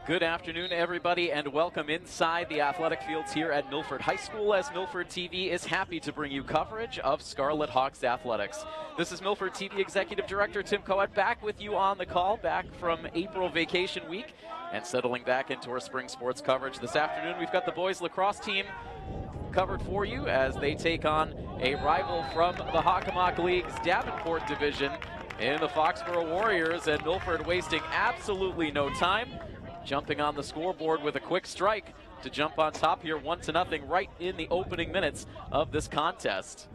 Good afternoon, everybody, and welcome inside the athletic fields here at Milford High School, as Milford TV is happy to bring you coverage of Scarlet Hawks athletics. This is Milford TV Executive Director Tim Coet back with you on the call, back from April vacation week and settling back into our spring sports coverage. This afternoon, we've got the boys lacrosse team covered for you as they take on a rival from the Hockomock League's Davenport division in the Foxboro Warriors, and Milford wasting absolutely no time, jumping on the scoreboard with a quick strike to jump on top here 1-0 right in the opening minutes of this contest.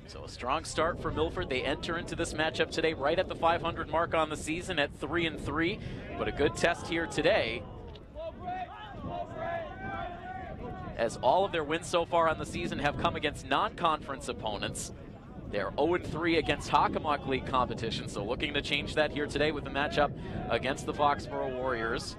So a strong start for Milford. They enter into this matchup today right at the 500 mark on the season at 3-3, but a good test here today, as all of their wins so far on the season have come against non-conference opponents. They're 0-3 against Hockomock League competition, so looking to change that here today with the matchup against the Foxboro Warriors.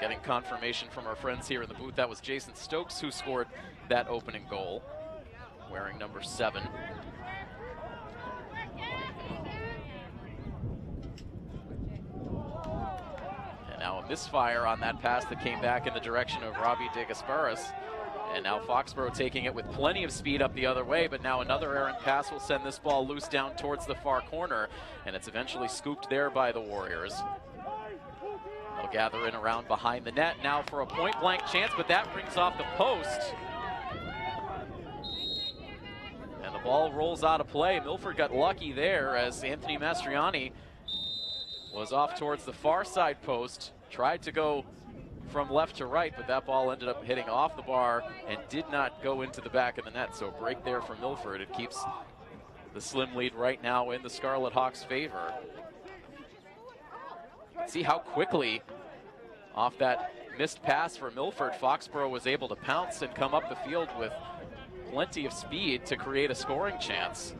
Getting confirmation from our friends here in the booth, that was Jason Stokes who scored that opening goal, wearing number 7. And now a misfire on that pass that came back in the direction of Robbie De Gasparis. And now Foxboro taking it with plenty of speed up the other way, but now another errant pass will send this ball loose down towards the far corner, and it's eventually scooped there by the Warriors. They'll gather in around behind the net now for a point-blank chance, but that rings off the post. And the ball rolls out of play. Milford got lucky there as Anthony Mastriani was off towards the far side post, tried to go from left to right, but that ball ended up hitting off the bar and did not go into the back of the net. So break there for Milford. It keeps the slim lead right now in the Scarlet Hawks' favor. See how quickly off that missed pass for Milford, Foxboro was able to pounce and come up the field with plenty of speed to create a scoring chance.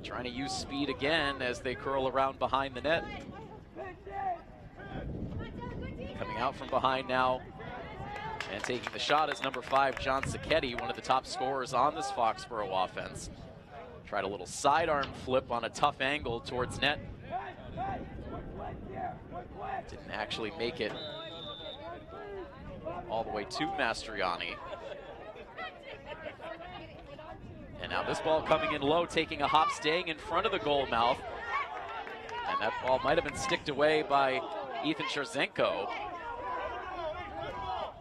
Trying to use speed again as they curl around behind the net. Coming out from behind now and taking the shot is number 5, John Sacchetti, one of the top scorers on this Foxboro offense. Tried a little sidearm flip on a tough angle towards net. Didn't actually make it all the way to Mastriani. And now this ball coming in low, taking a hop, staying in front of the goal mouth. And that ball might have been sticked away by Ethan Scherzenko.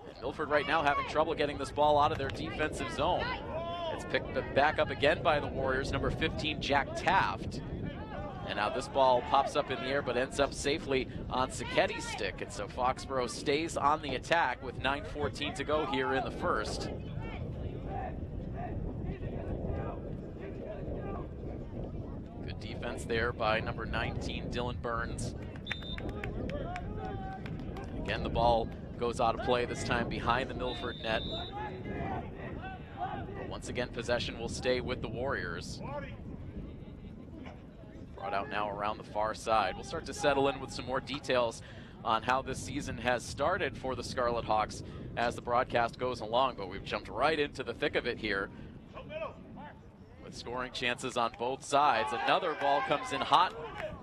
And Milford right now having trouble getting this ball out of their defensive zone. It's picked back up again by the Warriors, number 15, Jack Taft. And now this ball pops up in the air but ends up safely on Sacchetti's stick. And so Foxboro stays on the attack with 9:14 to go here in the first. Good defense there by number 19, Dylan Burns. And again, the ball goes out of play, this time behind the Milford net. Once again, possession will stay with the Warriors. Brought out now around the far side. We'll start to settle in with some more details on how this season has started for the Scarlet Hawks as the broadcast goes along, but we've jumped right into the thick of it here with scoring chances on both sides. Another ball comes in hot,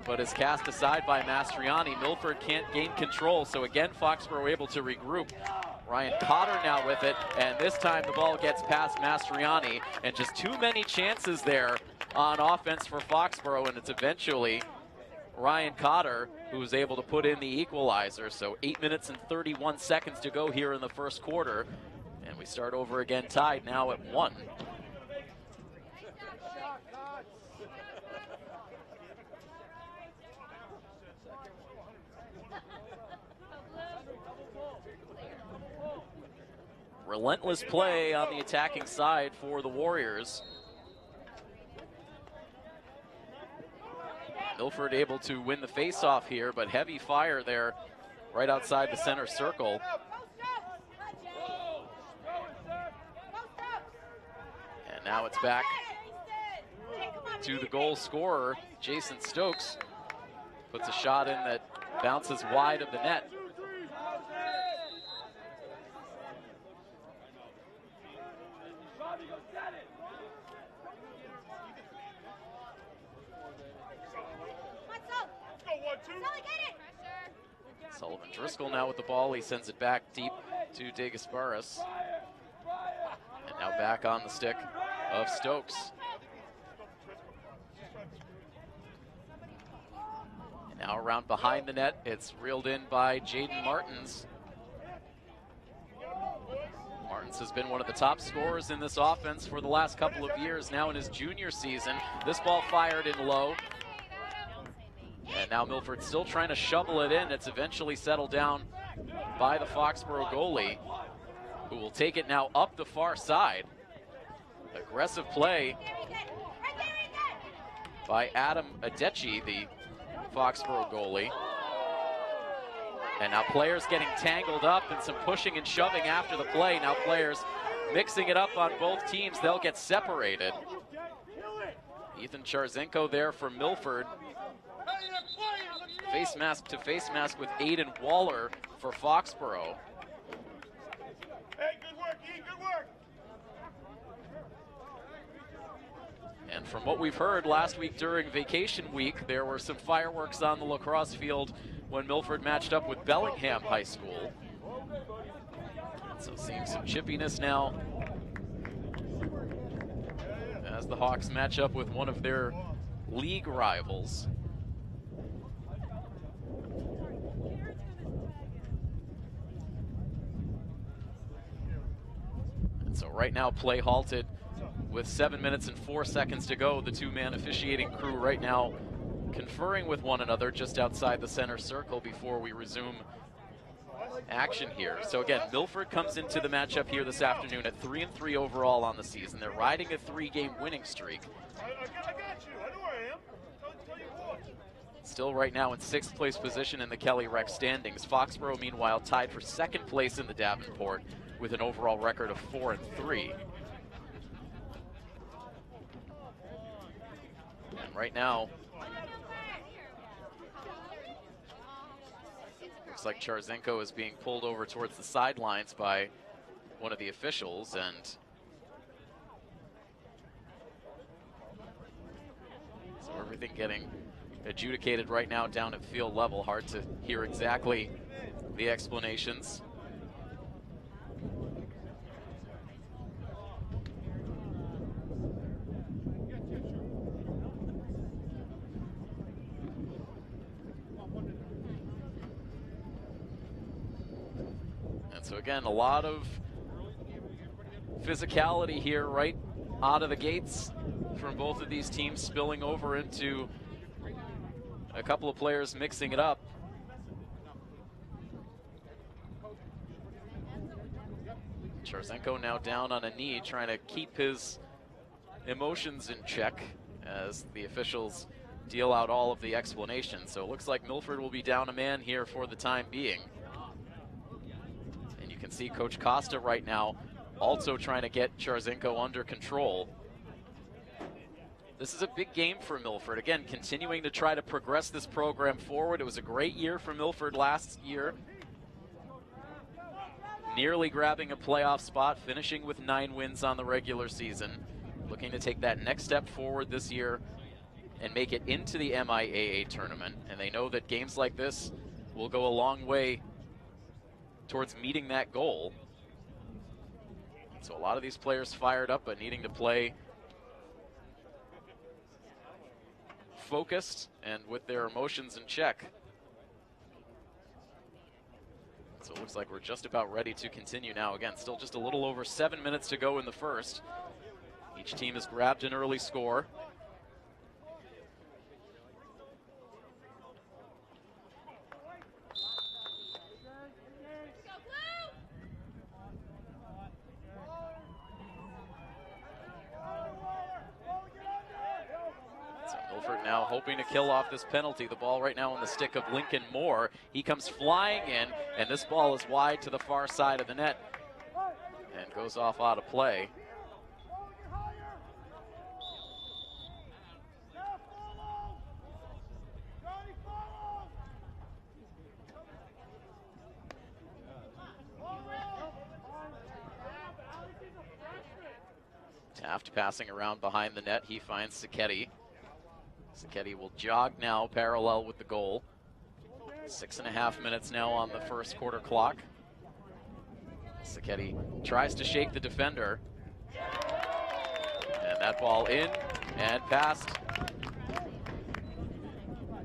but is cast aside by Mastriani. Milford can't gain control, so again, Foxboro able to regroup. Ryan Cotter now with it, and this time the ball gets past Mastriani, and just too many chances there on offense for Foxboro, and it's eventually Ryan Cotter who was able to put in the equalizer. So 8 minutes and 31 seconds to go here in the first quarter, and we start over again tied now at 1. Relentless play on the attacking side for the Warriors. Milford able to win the face-off here, but heavy fire there right outside the center circle. And now it's back to the goal scorer, Jason Stokes. Puts a shot in that bounces wide of the net. Sullivan Driscoll now with the ball. He sends it back deep to De Gasparis. And now back on the stick of Stokes. And now around behind the net, it's reeled in by Jaden Martins. Martins has been one of the top scorers in this offense for the last couple of years, now in his junior season. This ball fired in low. And now Milford still trying to shovel it in. It's eventually settled down by the Foxboro goalie, who will take it now up the far side. Aggressive play by Adam Adechi, the Foxboro goalie. And now players getting tangled up and some pushing and shoving after the play. Now players mixing it up on both teams. They'll get separated. Ethan Charzenko there for Milford. Face mask to face mask with Aiden Waller for Foxboro. Hey, good work, E, good work. And from what we've heard last week during vacation week, there were some fireworks on the lacrosse field when Milford matched up with Bellingham High School. So seeing some chippiness now as the Hawks match up with one of their league rivals. So right now play halted with 7 minutes and 4 seconds to go. The two-man officiating crew right now conferring with one another just outside the center circle before we resume action here. So again, Milford comes into the matchup here this afternoon at 3-3 overall on the season. They're riding a 3-game winning streak. I got you. I know where I am. Tell you what. Still right now in 6th place position in the Kelly Rec standings. Foxboro, meanwhile, tied for 2nd place in the Davenport with an overall record of 4-3. And right now, looks like Charzenko is being pulled over towards the sidelines by one of the officials, and so everything getting adjudicated right now down at field level. Hard to hear exactly the explanations. So again, a lot of physicality here right out of the gates from both of these teams, spilling over into a couple of players mixing it up. Charzenko now down on a knee, trying to keep his emotions in check as the officials deal out all of the explanations. So it looks like Milford will be down a man here for the time being. You can see Coach Costa right now also trying to get Charzenko under control. This is a big game for Milford. Again, continuing to try to progress this program forward. It was a great year for Milford last year. Nearly grabbing a playoff spot, finishing with 9 wins on the regular season. Looking to take that next step forward this year and make it into the MIAA tournament. And they know that games like this will go a long way towards meeting that goal. So a lot of these players fired up, but needing to play focused and with their emotions in check. So it looks like we're just about ready to continue now. Again, still just a little over 7 minutes to go in the first. Each team has grabbed an early score. Milford now hoping to kill off this penalty. The ball right now on the stick of Lincoln Moore. He comes flying in, and this ball is wide to the far side of the net and goes off out of play. Taft passing around behind the net. He finds Sacchetti. Sacchetti will jog now parallel with the goal. 6.5 minutes now on the first quarter clock. Sacchetti tries to shake the defender. And that ball in and past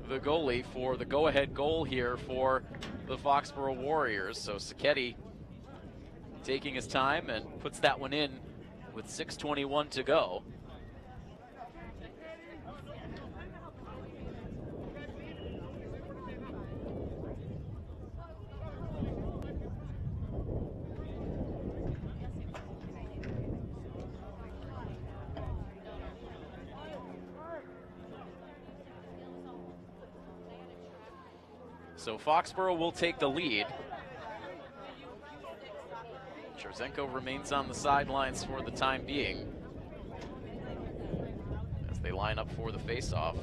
the goalie for the go-ahead goal here for the Foxboro Warriors. So Sacchetti taking his time and puts that one in with 6:21 to go. So Foxboro will take the lead. Cherzenko remains on the sidelines for the time being as they line up for the face-off.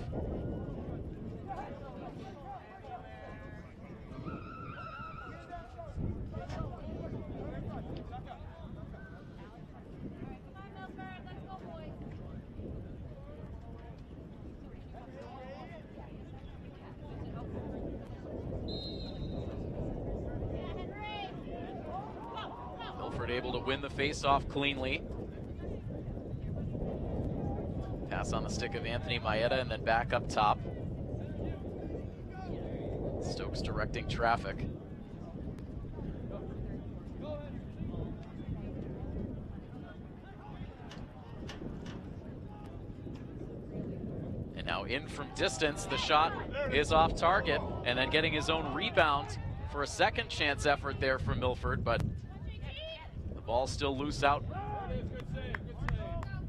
Able to win the face-off cleanly. Pass on the stick of Anthony Maeda and then back up top. Stokes directing traffic. And now in from distance, the shot is off target, and then getting his own rebound for a second chance effort there from Milford, but ball still loose out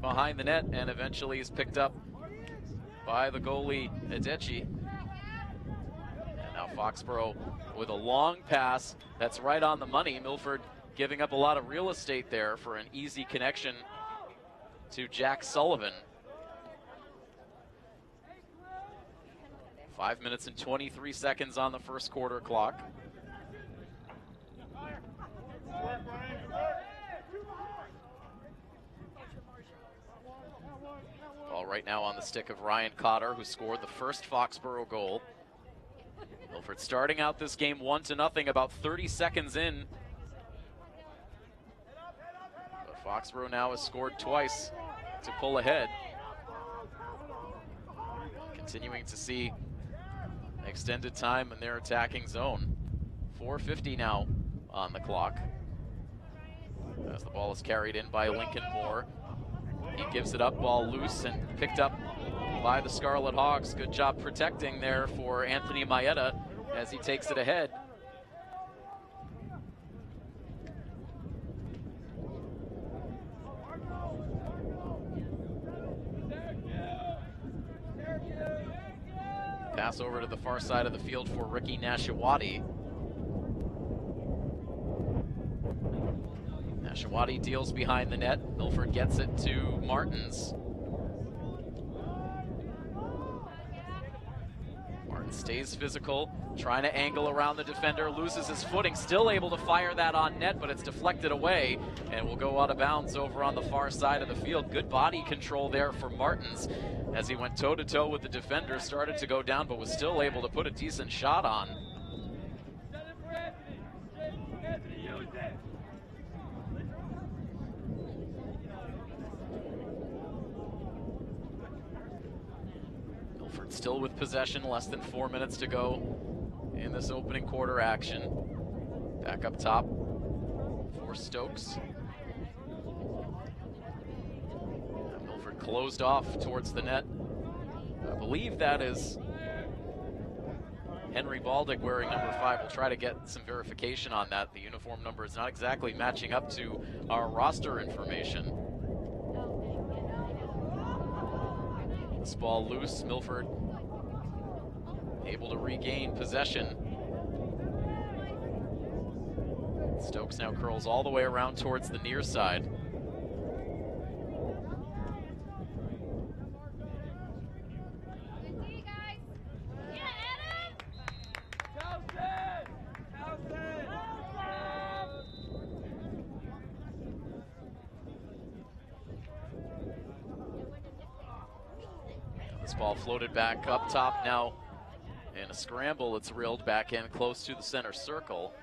behind the net and eventually is picked up by the goalie, Adechi. And now Foxboro with a long pass that's right on the money. Milford giving up a lot of real estate there for an easy connection to Jack Sullivan. 5 minutes and 23 seconds on the first quarter clock. Ball right now on the stick of Ryan Cotter, who scored the first Foxboro goal. Milford starting out this game 1-0, about 30 seconds in. But Foxboro now has scored twice to pull ahead. Continuing to see extended time in their attacking zone. 4:50 now on the clock. As the ball is carried in by Lincoln Moore. He gives it up, ball loose and picked up by the Scarlet Hawks. Good job protecting there for Anthony Maeda as he takes it ahead. Pass over to the far side of the field for Ricky Nashawati. Nashawati deals behind the net. Milford gets it to Martins. Martins stays physical, trying to angle around the defender, loses his footing, still able to fire that on net, but it's deflected away and will go out of bounds over on the far side of the field. Good body control there for Martins as he went toe-to-toe with the defender, started to go down, but was still able to put a decent shot on. Still with possession, less than 4 minutes to go in this opening quarter action. Back up top for Stokes. And Milford closed off towards the net. I believe that is Henry Baldick wearing number 5. We'll try to get some verification on that. The uniform number is not exactly matching up to our roster information. This ball loose, Milford able to regain possession. Stokes now curls all the way around towards the near side. This ball floated back up top now. In a scramble, it's reeled back in close to the center circle.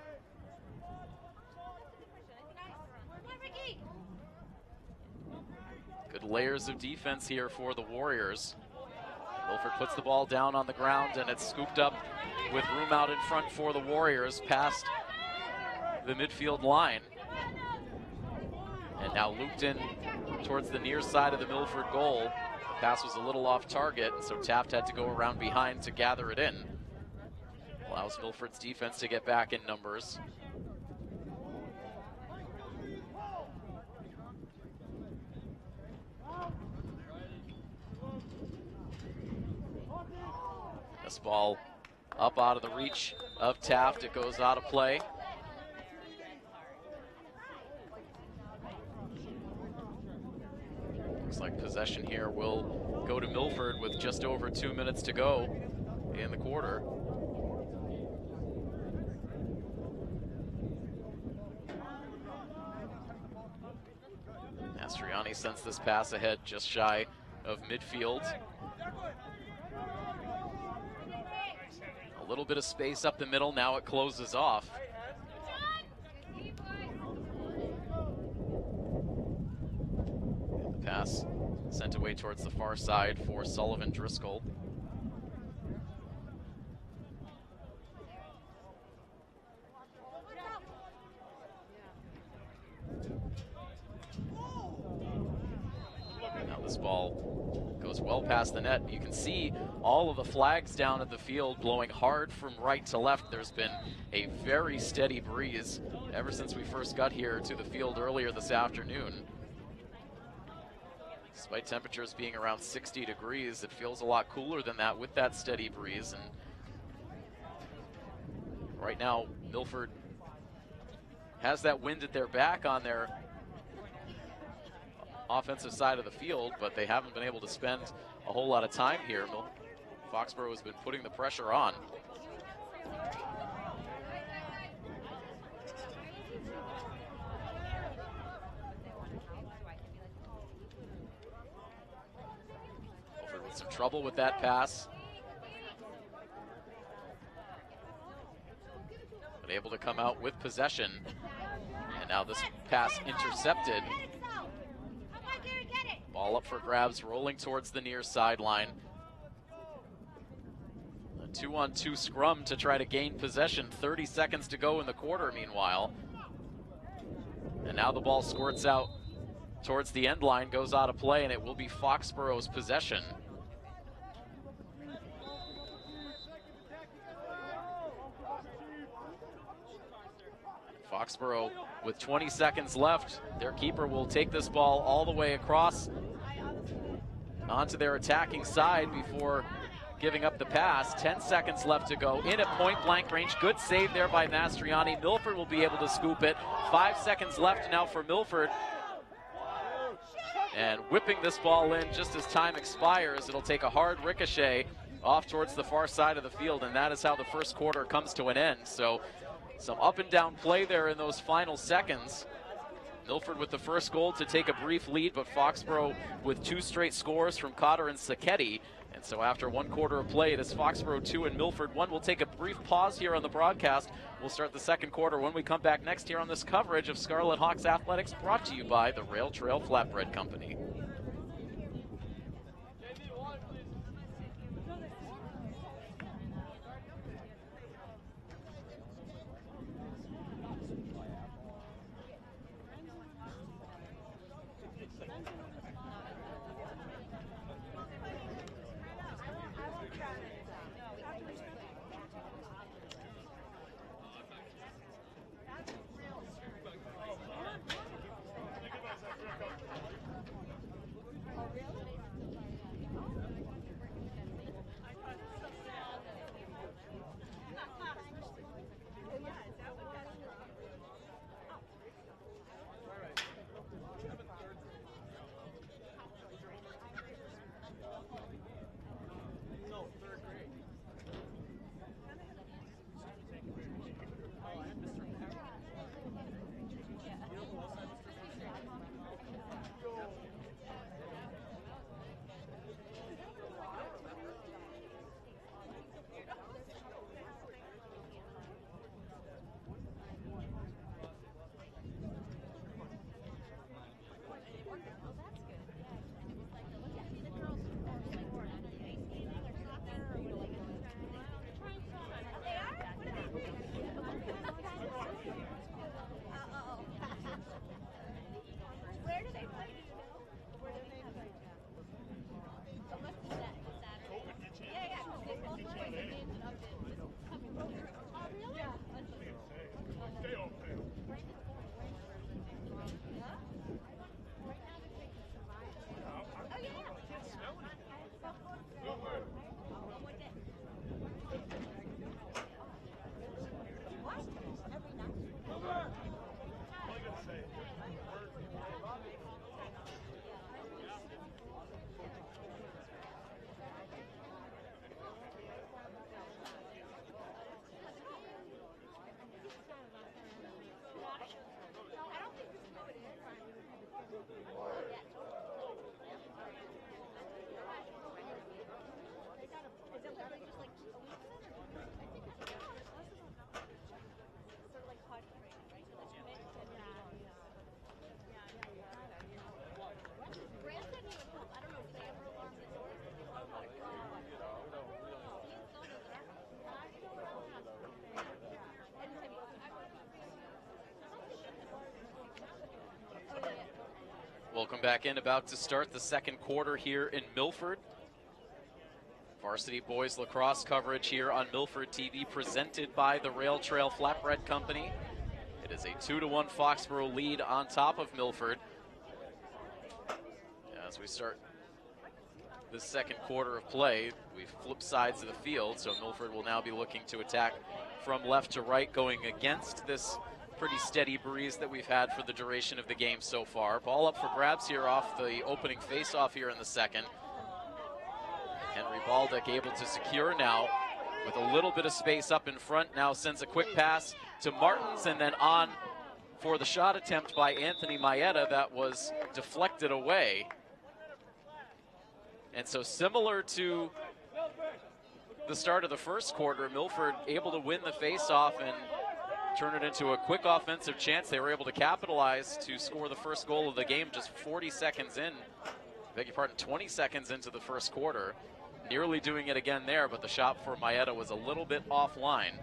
Good layers of defense here for the Warriors. Milford puts the ball down on the ground, and it's scooped up with room out in front for the Warriors past the midfield line. And now looped in towards the near side of the Milford goal. Pass was a little off target, so Taft had to go around behind to gather it in. Allows Milford's defense to get back in numbers. This ball up out of the reach of Taft. It goes out of play. Looks like possession here will go to Milford with just over 2 minutes to go in the quarter. Mastriani sends this pass ahead just shy of midfield. A little bit of space up the middle, now it closes off. Pass sent away towards the far side for Sullivan Driscoll. Now this ball goes well past the net. You can see all of the flags down at the field blowing hard from right to left. There's been a very steady breeze ever since we first got here to the field earlier this afternoon. Despite temperatures being around 60 degrees, it feels a lot cooler than that with that steady breeze. And right now, Milford has that wind at their back on their offensive side of the field, but they haven't been able to spend a whole lot of time here. Foxboro has been putting the pressure on. Some trouble with that pass. But able to come out with possession. And now this pass intercepted. Ball up for grabs, rolling towards the near sideline. A 2-on-2 scrum to try to gain possession. 30 seconds to go in the quarter, meanwhile. And now the ball squirts out towards the end line, goes out of play, and it will be Foxboro's possession. Foxboro with 20 seconds left. Their keeper will take this ball all the way across onto their attacking side before giving up the pass. 10 seconds left to go. In at point blank range. Good save there by Mastriani. Milford will be able to scoop it. 5 seconds left now for Milford. And whipping this ball in just as time expires. It'll take a hard ricochet off towards the far side of the field, and that is how the first quarter comes to an end. So some up and down play there in those final seconds. Milford with the first goal to take a brief lead, but Foxboro with 2 straight scores from Cotter and Sacchetti. And so after 1 quarter of play, it is Foxboro 2 and Milford 1. We'll take a brief pause here on the broadcast. We'll start the second quarter when we come back next here on this coverage of Scarlet Hawks Athletics, brought to you by the Rail Trail Flatbread Company. Welcome back in. About to start the second quarter here in Milford. Varsity Boys Lacrosse coverage here on Milford TV, presented by the Rail Trail Flatbread Company. It is a 2-1 Foxboro lead on top of Milford. As we start the second quarter of play, we've flipped sides of the field, so Milford will now be looking to attack from left to right, going against this pretty steady breeze that we've had for the duration of the game so far. Ball up for grabs here off the opening face-off here in the second. Henry Baldick able to secure now with a little bit of space up in front. Now sends a quick pass to Martins, and then on for the shot attempt by Anthony Maeda that was deflected away. And so similar to the start of the first quarter, Milford able to win the face-off and turn it into a quick offensive chance. They were able to capitalize to score the first goal of the game just 40 seconds in. Beg your pardon, 20 seconds into the first quarter. Nearly doing it again there, but the shot for Maeda was a little bit offline.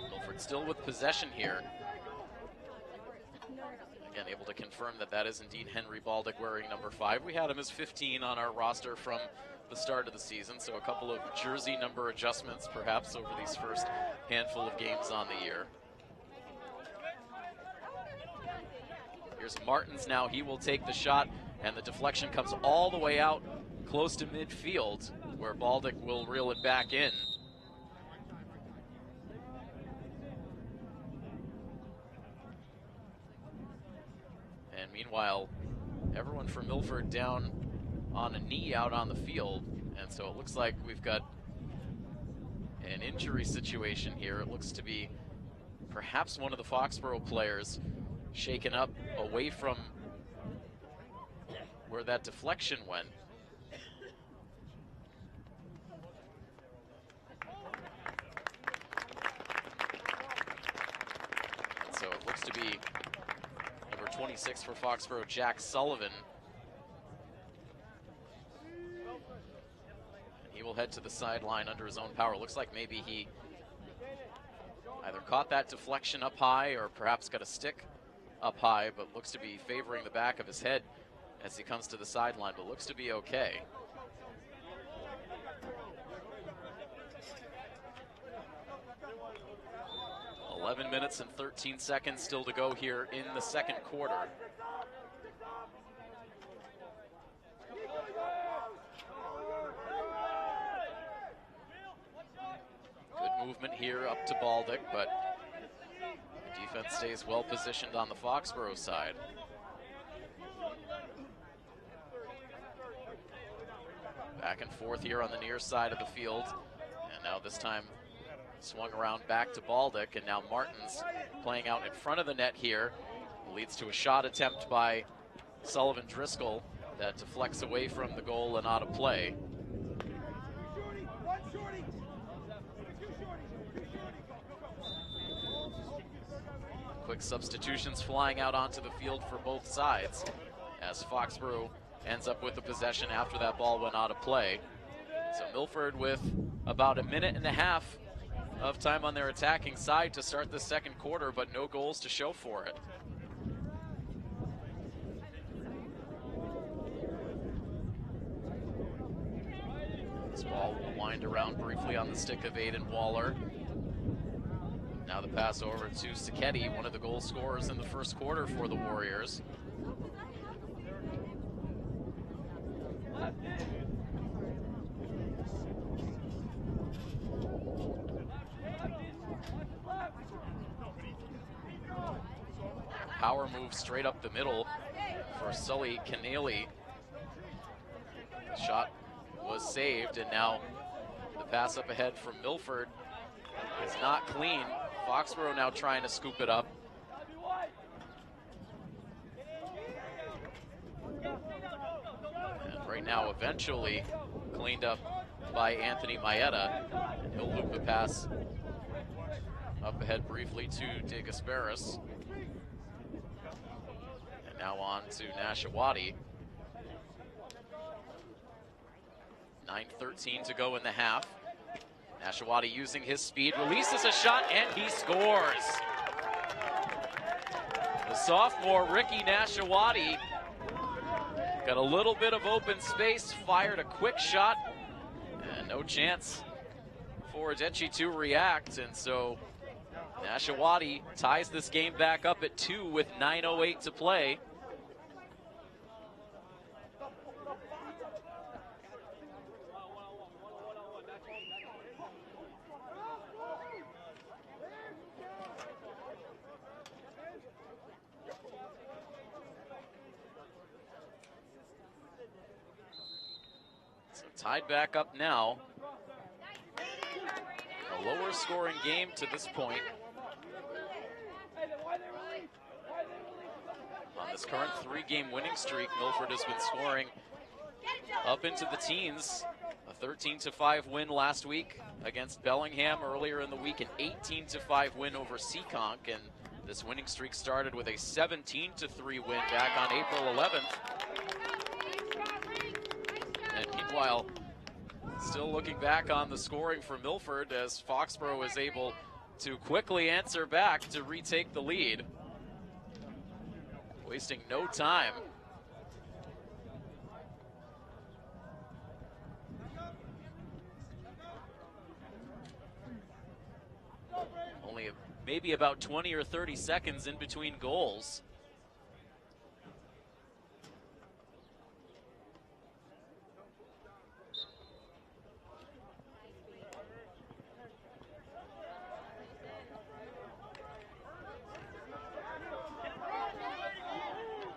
Milford still with possession here. Again, able to confirm that that is indeed Henry Baldick wearing number 5. We had him as 15 on our roster from the start of the season, so a couple of jersey number adjustments perhaps over these first handful of games on the year. Here's Martins now. He will take the shot, and the deflection comes all the way out close to midfield, where Baldick will reel it back in. And meanwhile, everyone from Milford down on a knee out on the field, and so it looks like we've got an injury situation here. It looks to be perhaps one of the Foxboro players shaken up away from where that deflection went. And so it looks to be number 26 for Foxboro, Jack Sullivan. He will head to the sideline under his own power. Looks like maybe he either caught that deflection up high or perhaps got a stick up high, but looks to be favoring the back of his head as he comes to the sideline, but looks to be okay. "11 minutes and 13 seconds still to go here in the second quarter. Good movement here up to Baldick, but the defense stays well positioned on the Foxboro side. Back and forth here on the near side of the field, and now this time swung around back to Baldick, and now Martins playing out in front of the net here. Leads to a shot attempt by Sullivan Driscoll that deflects away from the goal and out of play. Quick substitutions flying out onto the field for both sides as Foxboro ends up with the possession after that ball went out of play. So Milford with about a minute and a half of time on their attacking side to start the second quarter, but no goals to show for it. This ball will wind around briefly on the stick of Aiden Waller. Now the pass over to Sacchetti, one of the goal scorers in the first quarter for the Warriors. Power move straight up the middle for Sully Keneally. The shot was saved, and now the pass up ahead from Milford is not clean. Foxboro now trying to scoop it up. And right now, eventually cleaned up by Anthony Maeda. And he'll loop the pass up ahead briefly to De Gasperis. And now on to Nashawati. 9:13 to go in the half. Nashawati using his speed, releases a shot, and he scores. The sophomore Ricky Nashawati got a little bit of open space, fired a quick shot, and no chance for Adechi to react. And so Nashawati ties this game back up at 2 with 9:08 to play. Tied back up now. A lower scoring game to this point. On this current 3-game winning streak, Milford has been scoring up into the teens. A 13-5 win last week against Bellingham earlier in the week, an 18-5 win over Seekonk, and this winning streak started with a 17-3 win back on April 11th. And meanwhile, still looking back on the scoring for Milford as Foxboro is able to quickly answer back to retake the lead. Wasting no time. Only maybe about 20 or 30 seconds in between goals.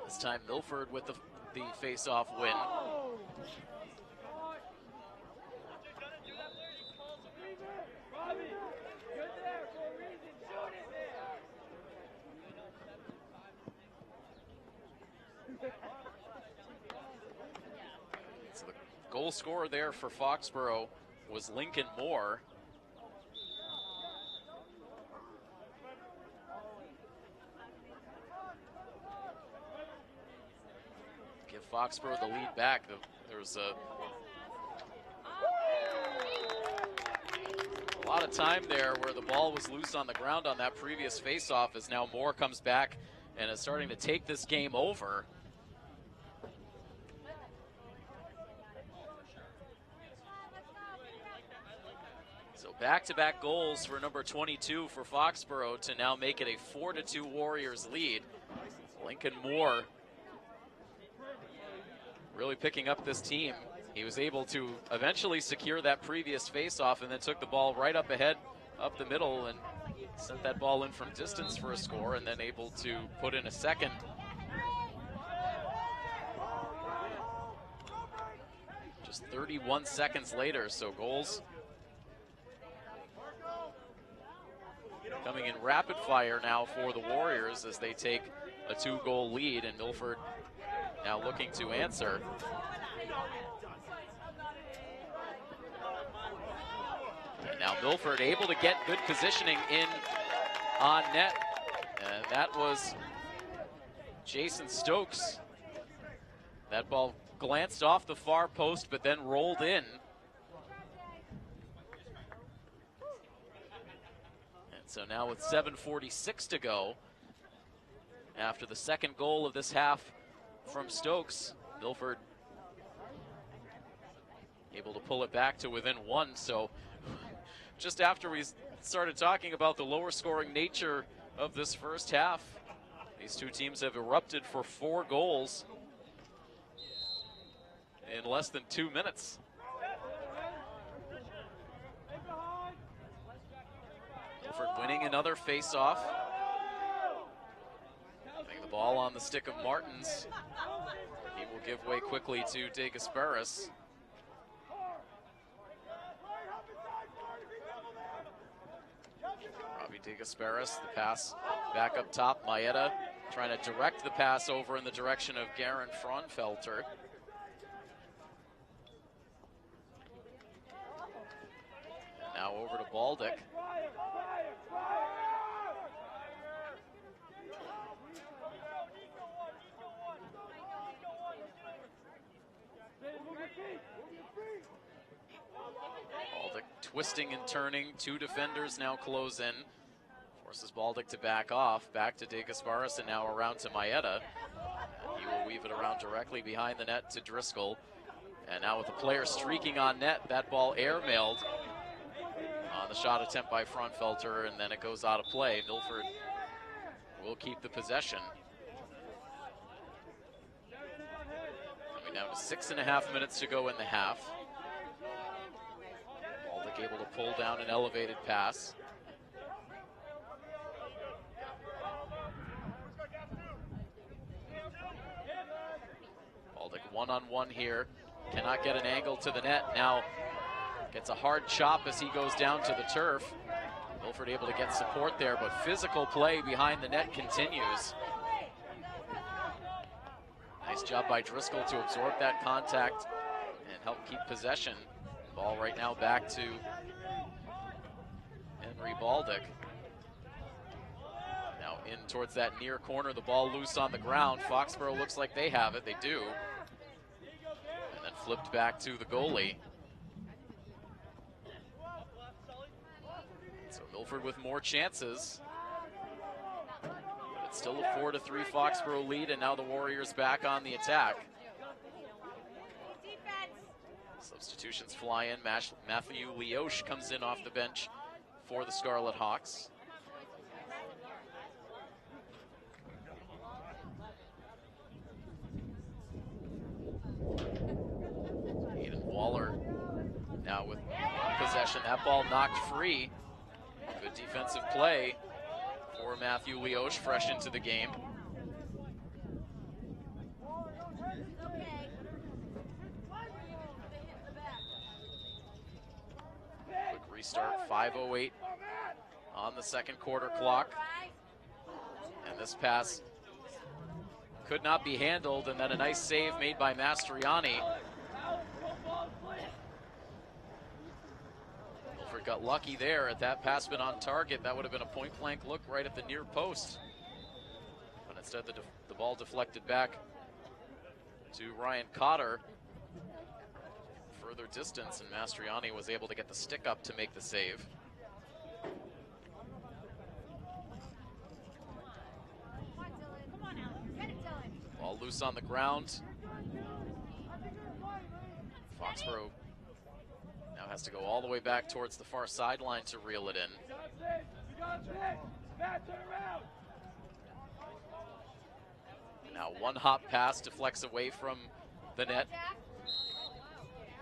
This time Milford with the face-off win. So the goal scorer there for Foxboro was Lincoln Moore. Give Foxboro the lead back. There was a lot of time there where the ball was loose on the ground on that previous face-off, as now Moore comes back and is starting to take this game over. So back-to-back goals for number 22 for Foxboro to now make it a 4-2 Warriors lead. Lincoln Moore really picking up this team. He was able to eventually secure that previous face-off and then took the ball right up ahead, up the middle, and sent that ball in from distance for a score, and then able to put in a second. Just 31 seconds later, so goals coming in rapid fire now for the Warriors as they take a 2-goal lead, and Milford now looking to answer. And now Milford able to get good positioning in on net. And that was Jason Stokes. That ball glanced off the far post, but then rolled in. And so now with 7:46 to go, after the second goal of this half from Stokes, Milford able to pull it back to within 1. So just after we started talking about the lower scoring nature of this first half, these two teams have erupted for 4 goals in less than 2 minutes. Milford winning another face-off. Putting the ball on the stick of Martins. He will give way quickly to De Gasperis. Robbie De Gasperis, the pass back up top. Maeda trying to direct the pass over in the direction of Garen Fraunfelter. And now over to Baldick. Baldick twisting and turning. 2 defenders now close in Forces Baldic to back off, back to De Gasparis, and now around to Maeda. He will weave it around directly behind the net to Driscoll. And now with the player streaking on net, that ball airmailed on the shot attempt by Frontfelter, and then it goes out of play. Milford will keep the possession. Coming down to 6.5 minutes to go in the half. Baldic able to pull down an elevated pass. Baldic one-on-one here. Cannot get an angle to the net. Now gets a hard chop as he goes down to the turf. Milford able to get support there, but physical play behind the net continues. Nice job by Driscoll to absorb that contact and help keep possession. Ball right now back to Henry Baldic. Now in towards that near corner, the ball loose on the ground. Foxboro looks like they have it, they do. And then flipped back to the goalie. So Milford with more chances. But it's still a 4-3 Foxboro lead, and now the Warriors back on the attack. Substitutions fly in. Matthew Leosh comes in off the bench for the Scarlet Hawks. Aiden Waller now with possession. That ball knocked free. Good defensive play for Matthew Leosh, fresh into the game. Quick restart, 5:08 on the second quarter clock. And this pass could not be handled, and then a nice save made by Mastriani. Milford got lucky there. Had that pass been on target, that would have been a point-blank look right at the near post. But instead, the ball deflected back to Ryan Cotter. Further distance, and Mastriani was able to get the stick up to make the save. Ball loose on the ground. Foxboro now has to go all the way back towards the far sideline to reel it in. Now one hop pass deflects away from the net.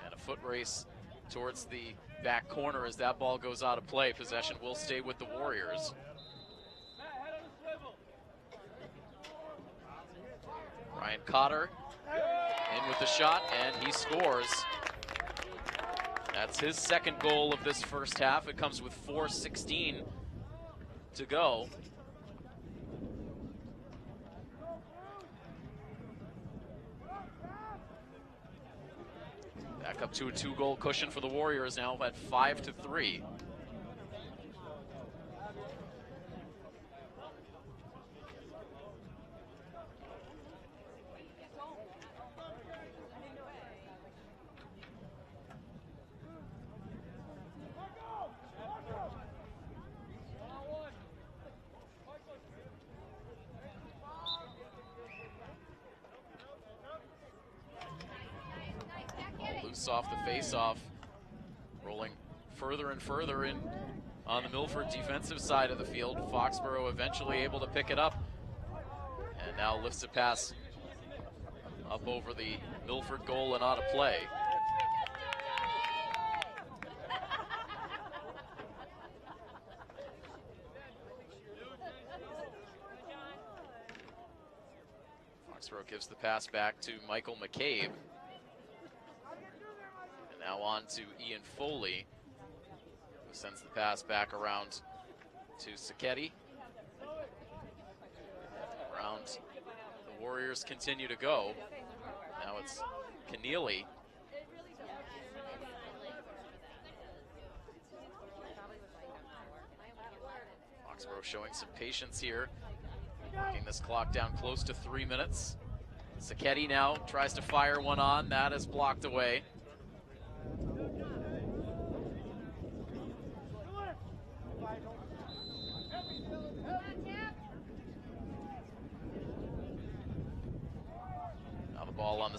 And a foot race towards the back corner as that ball goes out of play. Possession will stay with the Warriors. Ryan Cotter in with the shot, and he scores. That's his second goal of this first half. It comes with 4:16 to go. Back up to a 2-goal cushion for the Warriors now at 5-3. Off the face-off, rolling further and further in on the Milford defensive side of the field. Foxboro eventually able to pick it up, and now lifts a pass up over the Milford goal and out of play. Foxboro gives the pass back to Michael McCabe. Now on to Ian Foley, who sends the pass back around to Sacchetti. Around, the Warriors continue to go. Now it's Keneally. Foxboro showing some patience here, working this clock down close to 3 minutes. Sacchetti now tries to fire one on, that is blocked away.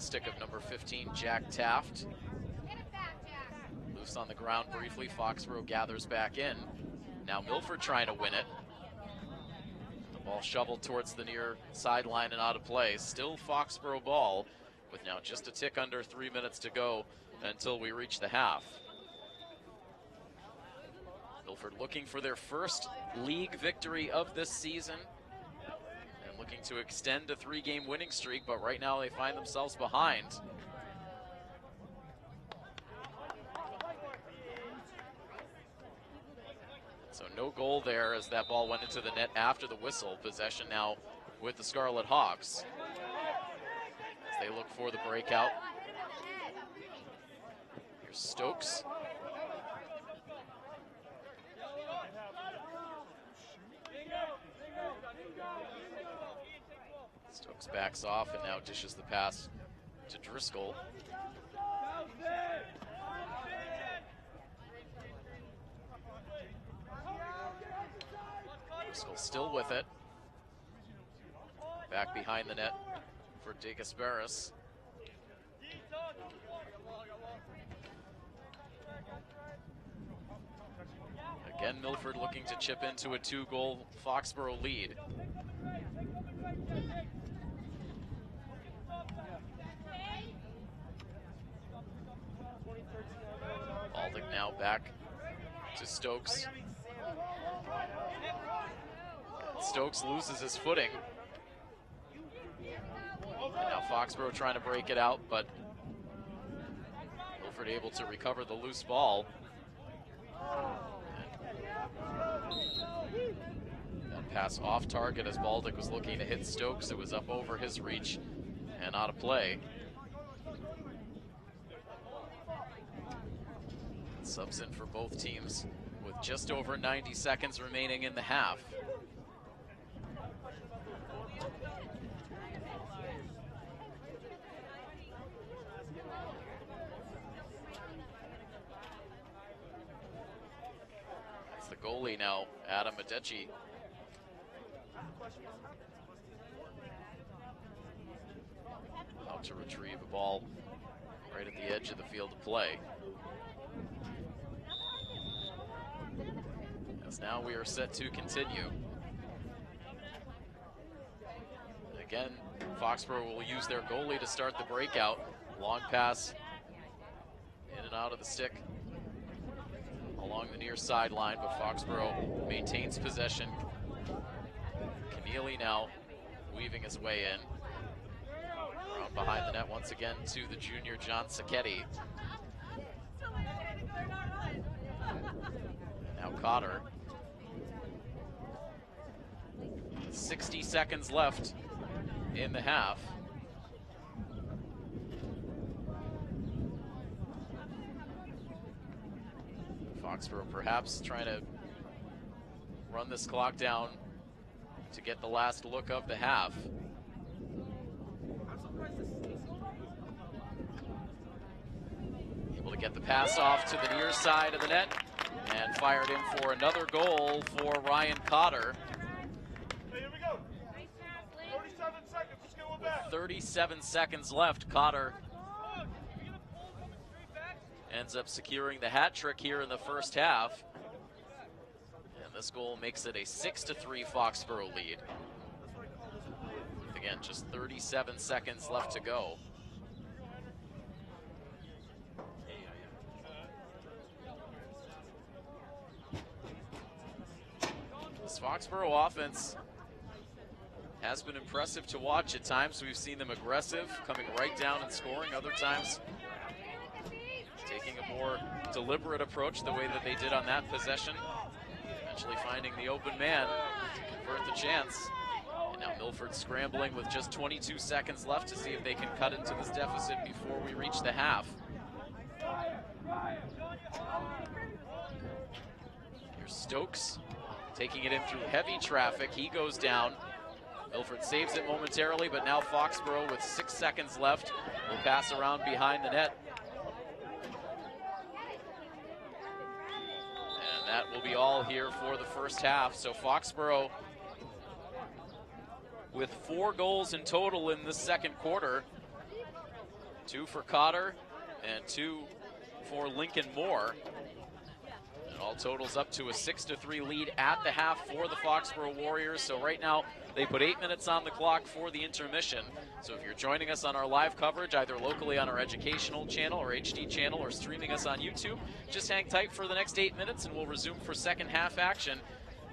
the stick of number 15, Jack Taft. Loose on the ground briefly. Foxboro gathers back in. Now Milford trying to win it. The ball shoveled towards the near sideline and out of play. Still Foxboro ball with now just a tick under 3 minutes to go until we reach the half. Milford looking for their first league victory of this season and looking to extend a 3-game winning streak, but right now they find themselves behind. So no goal there as that ball went into the net after the whistle. Possession now with the Scarlet Hawks as they look for the breakout. Here's Stokes. Stokes backs off and now dishes the pass to Driscoll. Driscoll still with it. Back behind the net for De Gasperis. Again, Milford looking to chip into a 2-goal Foxboro lead. Baldick now back to Stokes. Stokes loses his footing. And now Foxboro trying to break it out, but Milford able to recover the loose ball. That pass off target as Baldick was looking to hit Stokes. It was up over his reach and out of play. Subs in for both teams with just over 90 seconds remaining in the half. That's the goalie now, Adam Adechi. Out to retrieve a ball right at the edge of the field of play. As now we are set to continue. Again, Foxboro will use their goalie to start the breakout. Long pass in and out of the stick along the near sideline, but Foxboro maintains possession. Keneally now weaving his way in. Around behind the net once again to the junior John Sacchetti. Now Cotter. 60 seconds left in the half. Foxboro perhaps trying to run this clock down to get the last look of the half. Able to get the pass off to the near side of the net and fired in for another goal for Ryan Cotter. Hey, here we go. 37 seconds. Let's get one back. 37 seconds left. Cotter ends up securing the hat trick here in the first half. And this goal makes it a 6-3 Foxboro lead. Again, just 37 seconds left to go. This Foxboro offense has been impressive to watch at times. We've seen them aggressive, coming right down and scoring. Other times, taking a more deliberate approach the way that they did on that possession. Eventually finding the open man to convert the chance. And now Milford scrambling with just 22 seconds left to see if they can cut into this deficit before we reach the half. Here's Stokes taking it in through heavy traffic. He goes down. Milford saves it momentarily, but now Foxboro with 6 seconds left will pass around behind the net. And that will be all here for the first half. So Foxboro with 4 goals in total in the second quarter 2 for Cotter and 2 for Lincoln Moore. It all totals up to a 6-3 lead at the half for the Foxboro Warriors. So right now they put 8 minutes on the clock for the intermission. So if you're joining us on our live coverage, either locally on our educational channel or HD channel, or streaming us on YouTube, just hang tight for the next 8 minutes and we'll resume for second half action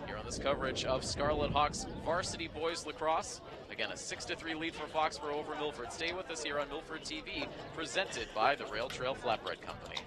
here on this coverage of Scarlet Hawks Varsity Boys Lacrosse. Again, a 6-3 lead for Foxboro over Milford. Stay with us here on Milford TV, presented by the Rail Trail Flatbread Company.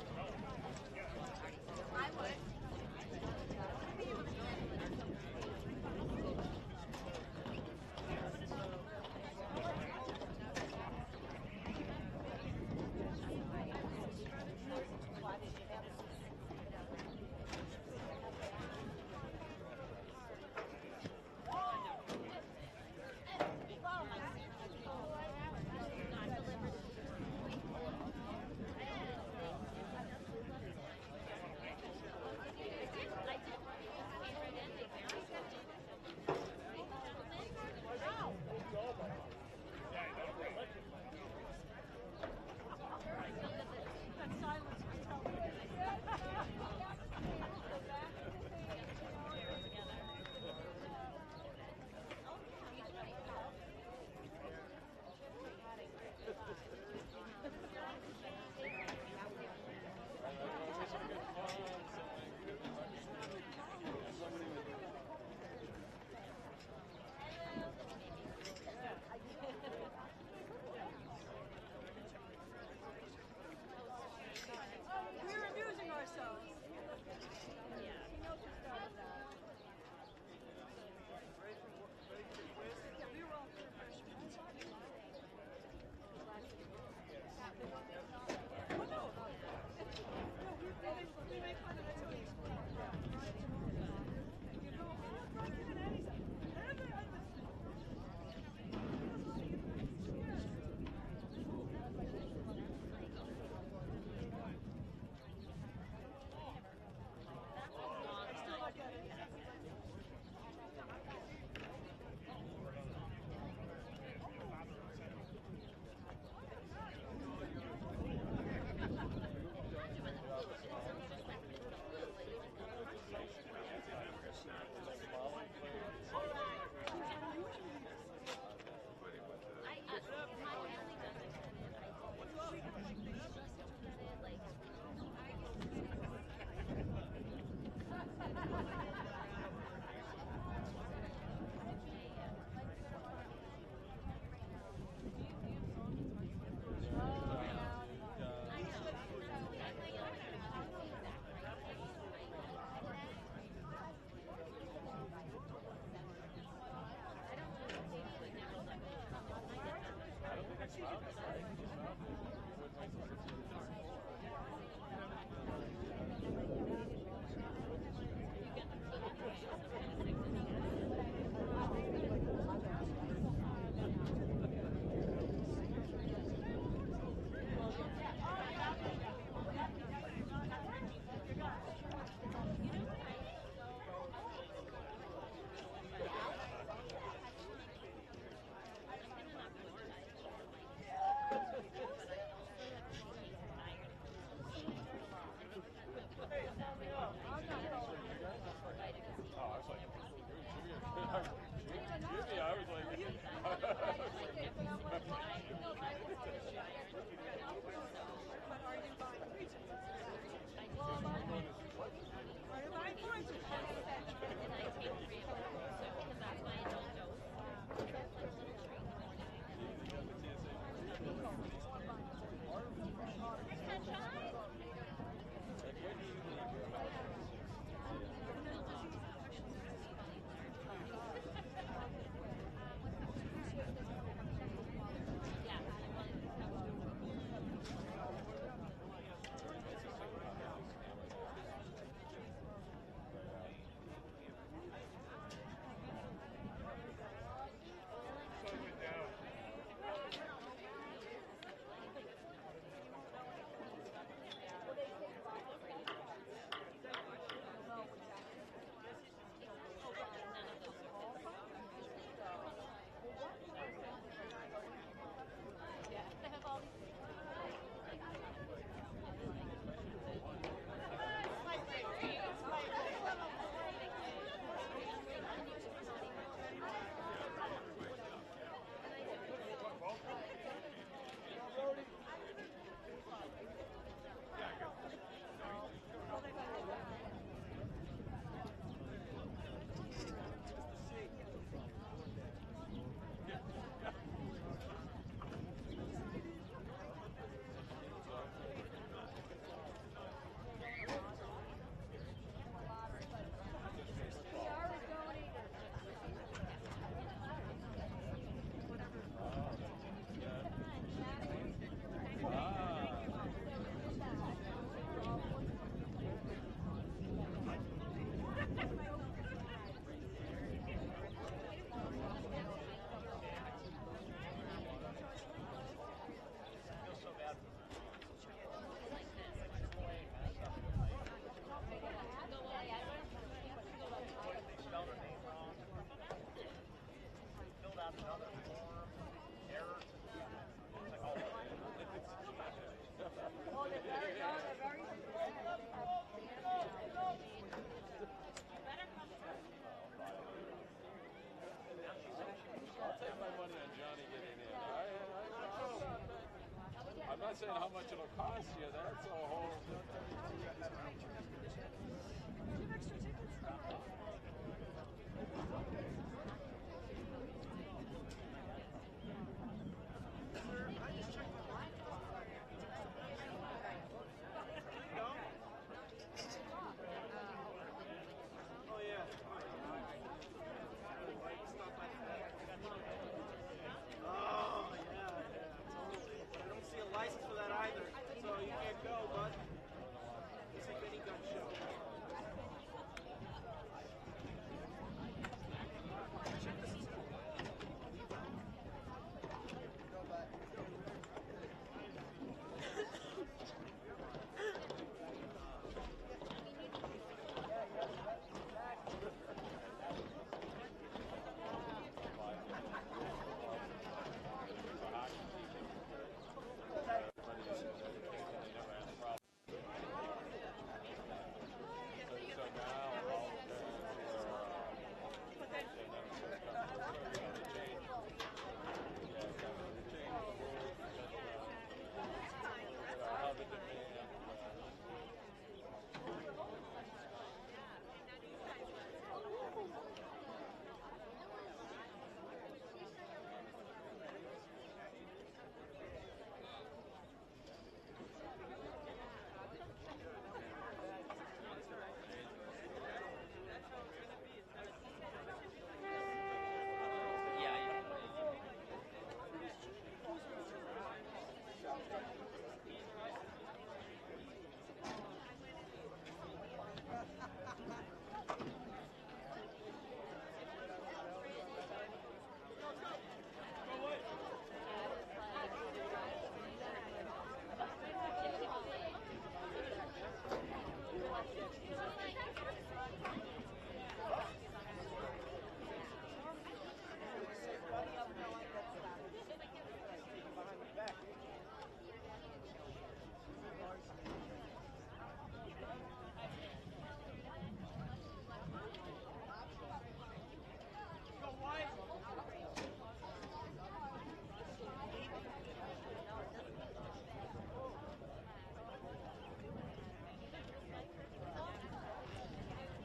much it'll cost you. That's a whole.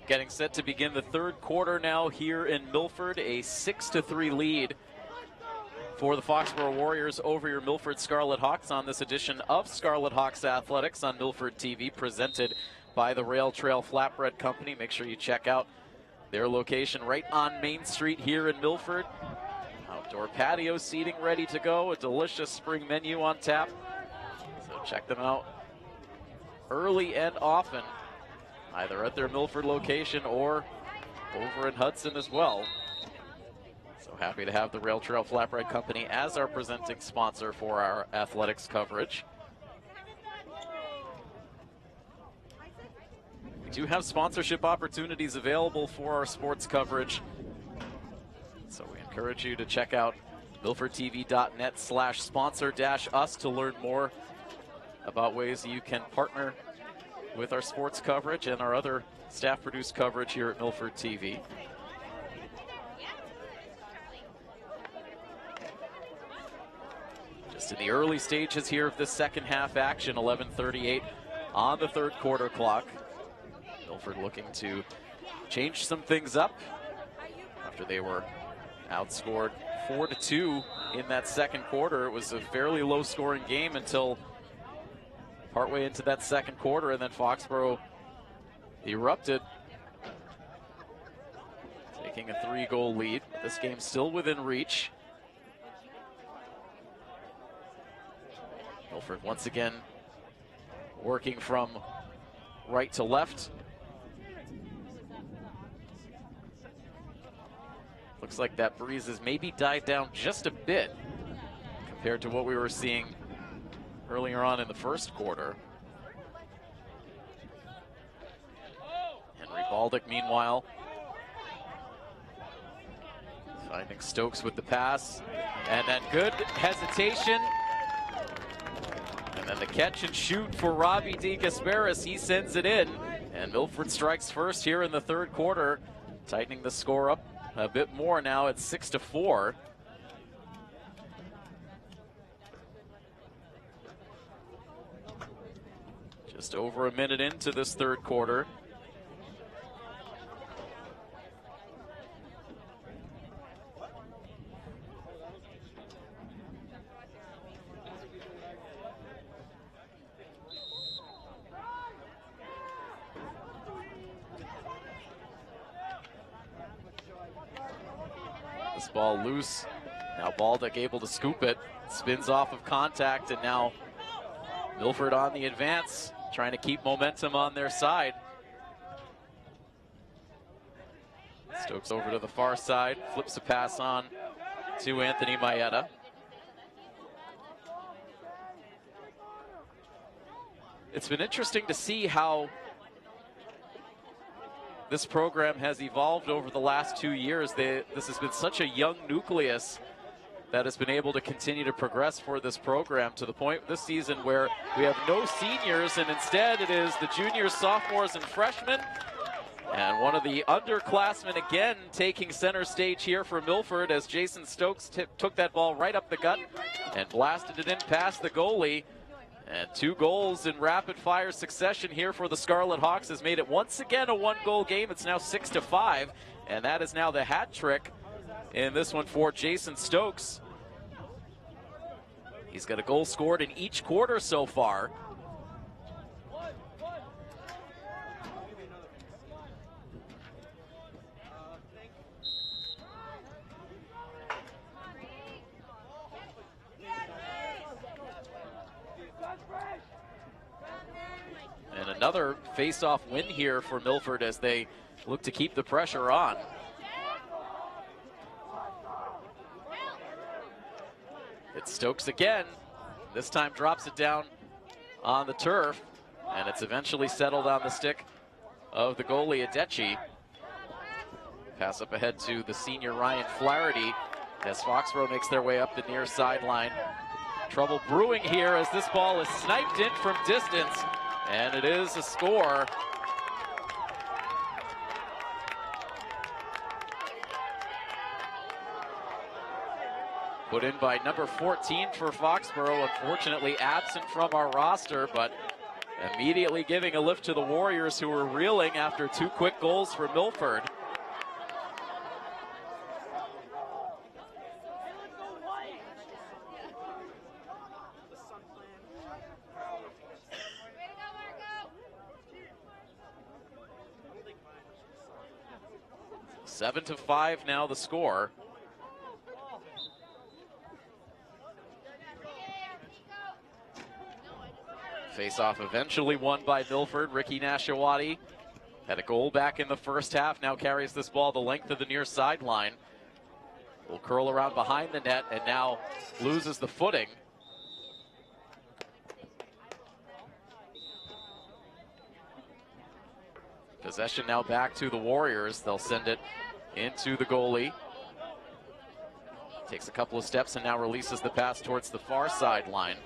Getting set to begin the third quarter now here in Milford. A 6-3 lead for the Foxboro Warriors over your Milford Scarlet Hawks on this edition of Scarlet Hawks Athletics on Milford TV, presented by the Rail Trail Flatbread Company. Make sure you check out their location right on Main Street here in Milford. Outdoor patio seating ready to go. A delicious spring menu on tap. So check them out early and often, either at their Milford location or over in Hudson as well. So happy to have the Rail Trail Flatbread Company as our presenting sponsor for our athletics coverage. We do have sponsorship opportunities available for our sports coverage, so we encourage you to check out milfordtv.net/sponsor-us to learn more about ways you can partner with our sports coverage and our other staff-produced coverage here at Milford TV. Just in the early stages here of this second half action, 11:38 on the third quarter clock. Milford looking to change some things up after they were outscored 4-2 in that second quarter. It was a fairly low-scoring game until partway into that second quarter, and then Foxboro erupted, taking a 3-goal lead. But this game's still within reach. Milford once again working from right to left. Looks like that breeze has maybe died down just a bit compared to what we were seeing earlier on in the first quarter. Henry Baldick, meanwhile, finding Stokes with the pass, and then good hesitation, and then the catch and shoot for Robbie DeGasperis. He sends it in, and Milford strikes first here in the third quarter, tightening the score up a bit more now at 6-4. Just over a minute into this third quarter. This ball loose. Now Baldock able to scoop it. Spins off of contact, and now Milford on the advance, trying to keep momentum on their side. Stokes over to the far side, flips a pass on to Anthony Maeda. It's been interesting to see how this program has evolved over the last 2 years. This has been such a young nucleus that has been able to continue to progress for this program to the point this season where we have no seniors, and instead it is the juniors, sophomores, and freshmen. And one of the underclassmen again taking center stage here for Milford as Jason Stokes took that ball right up the gut and blasted it in past the goalie. And 2 goals in rapid-fire succession here for the Scarlet Hawks has made it once again a 1-goal game. It's now 6-5, and that is now the hat trick in this one for Jason Stokes. He's got a goal scored in each quarter so far. And another face-off win here for Milford as they look to keep the pressure on. It's Stokes again. This time drops it down on the turf, and it's eventually settled on the stick of the goalie, Adechi. Pass up ahead to the senior Ryan Flaherty as Foxboro makes their way up the near sideline. Trouble brewing here as this ball is sniped in from distance, and it is a score. Put in by number 14 for Foxboro, unfortunately absent from our roster, but immediately giving a lift to the Warriors, who were reeling after 2 quick goals for Milford. Seven to 5 now the score. Face-off eventually won by Milford. Ricky Nashawati had a goal back in the first half, now carries this ball the length of the near sideline. Will curl around behind the net and now loses the footing. Possession now back to the Warriors. They'll send it into the goalie. Takes a couple of steps and now releases the pass towards the far sideline.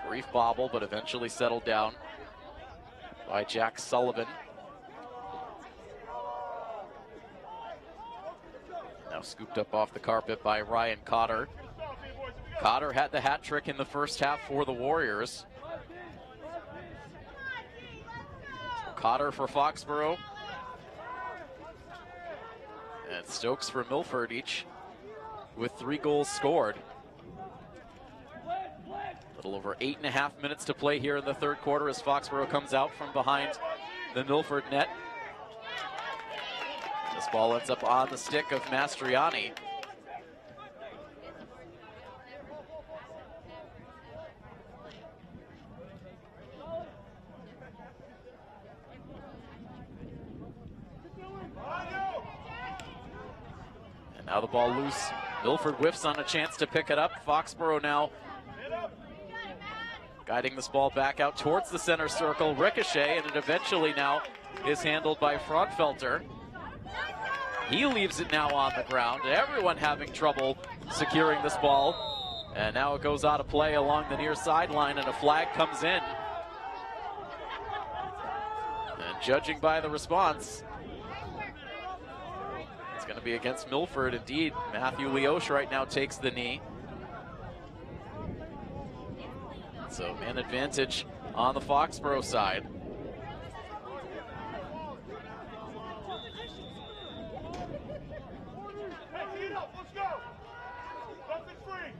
Brief bobble, but eventually settled down by Jack Sullivan. Now scooped up off the carpet by Ryan Cotter. Cotter had the hat trick in the first half for the Warriors. Cotter for Foxboro. And Stokes for Milford, each with 3 goals scored. A little over 8.5 minutes to play here in the third quarter as Foxboro comes out from behind the Milford net. This ball ends up on the stick of Mastriani. And now the ball loose. Milford whiffs on a chance to pick it up. Foxboro now guiding this ball back out towards the center circle. Ricochet, and it eventually now is handled by Frankfelter. He leaves it now on the ground. Everyone having trouble securing this ball. And now it goes out of play along the near sideline, and a flag comes in. And judging by the response, it's going to be against Milford. Indeed, Matthew Leosh right now takes the knee. So man advantage on the Foxboro side. Hey, get up, let's go. Nothing's free.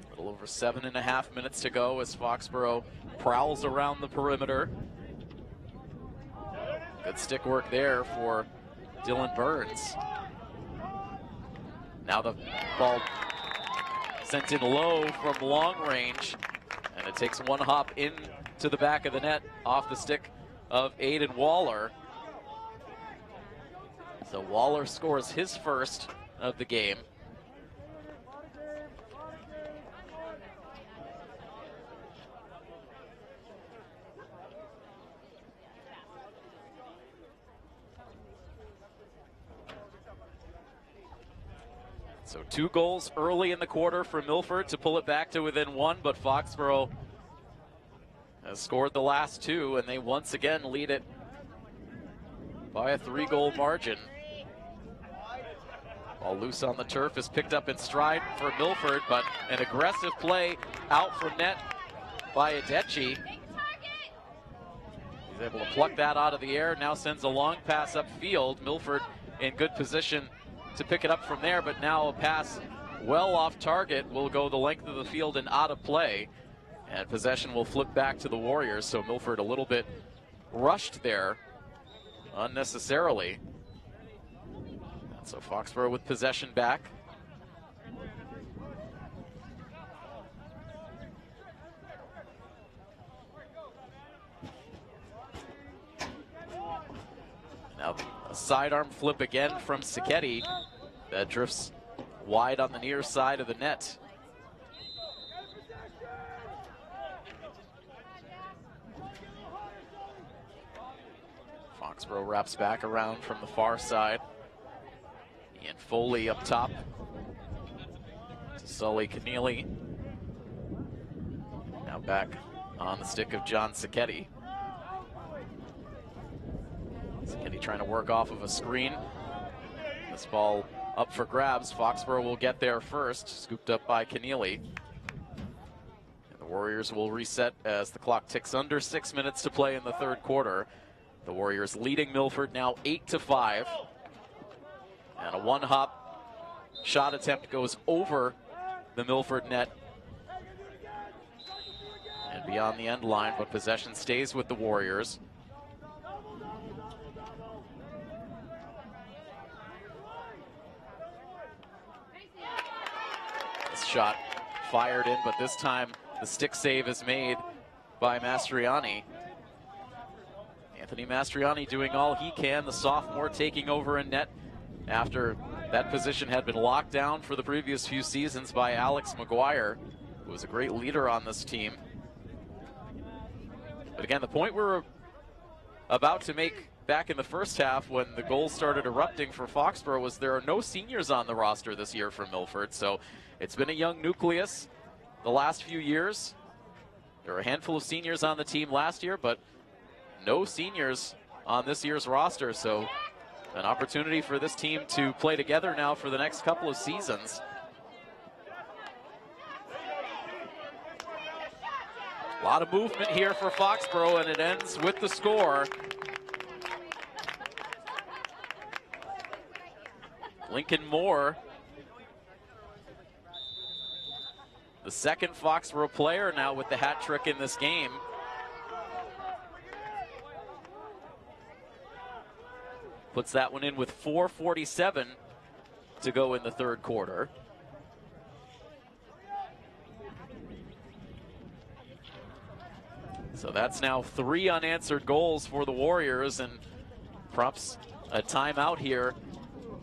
A little over 7.5 minutes to go as Foxboro prowls around the perimeter. Good stick work there for Dylan Burns. Now the ball sent in low from long range, and it takes one hop into the back of the net off the stick of Aiden Waller. So Waller scores his first of the game. So 2 goals early in the quarter for Milford to pull it back to within 1, but Foxboro has scored the last 2, and they once again lead it by a 3-goal margin. Ball loose on the turf is picked up in stride for Milford, but an aggressive play out from net by Adechi. He's able to pluck that out of the air, now sends a long pass upfield. Milford in good position to pick it up from there, but now a pass well off target will go the length of the field and out of play, and possession will flip back to the Warriors. So Milford a little bit rushed there unnecessarily. And so Foxboro with possession back. Now a sidearm flip again from Sacchetti that drifts wide on the near side of the net. Foxboro wraps back around from the far side. Ian Foley up top to Sully Keneally. Now back on the stick of John Sacchetti. Sacchetti trying to work off of a screen. This ball up for grabs. Foxboro will get there first, scooped up by Keneally. And the Warriors will reset as the clock ticks under 6 minutes to play in the third quarter. The Warriors leading Milford now 8-5. And a one-hop shot attempt goes over the Milford net and beyond the end line, but possession stays with the Warriors. This shot fired in, but this time the stick save is made by Mastriani. Anthony Mastriani doing all he can, the sophomore taking over in net after that position had been locked down for the previous few seasons by Alex McGuire, who was a great leader on this team. But again, the point we're about to make back in the first half when the goals started erupting for Foxboro was there are no seniors on the roster this year for Milford. So it's been a young nucleus the last few years. There were a handful of seniors on the team last year, but no seniors on this year's roster. So an opportunity for this team to play together now for the next couple of seasons. A lot of movement here for Foxboro, and it ends with the score. Lincoln Moore, the second Foxboro player now with the hat trick in this game. Puts that one in with 4:47 to go in the third quarter. So that's now 3 unanswered goals for the Warriors, and prompts a timeout here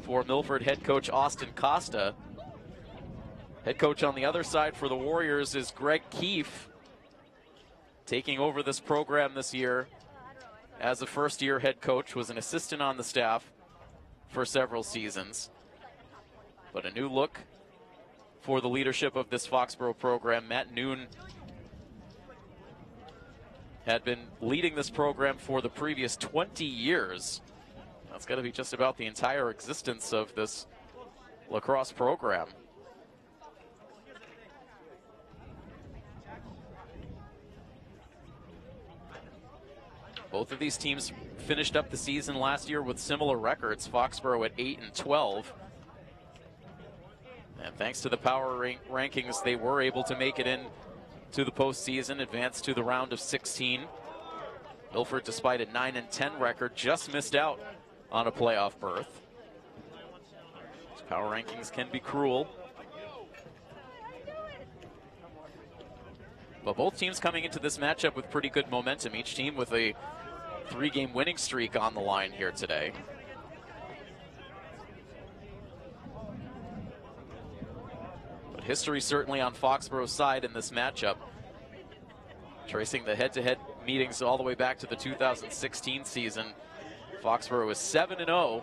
for Milford head coach Austin Costa. Head coach on the other side for the Warriors is Greg Keefe, taking over this program this year as a first-year head coach, was an assistant on the staff for several seasons. But a new look for the leadership of this Foxboro program. Matt Noon had been leading this program for the previous 20 years. That's got to be just about the entire existence of this lacrosse program. Both of these teams finished up the season last year with similar records. Foxboro at 8-12. And thanks to the power rankings, they were able to make it in to the postseason, advance to the round of 16. Milford, despite a 9-10 record, just missed out on a playoff berth. These power rankings can be cruel. But both teams coming into this matchup with pretty good momentum. Each team with a 3-game winning streak on the line here today. But history certainly on Foxboro's side in this matchup. Tracing the head-to-head meetings all the way back to the 2016 season, Foxboro is 7-0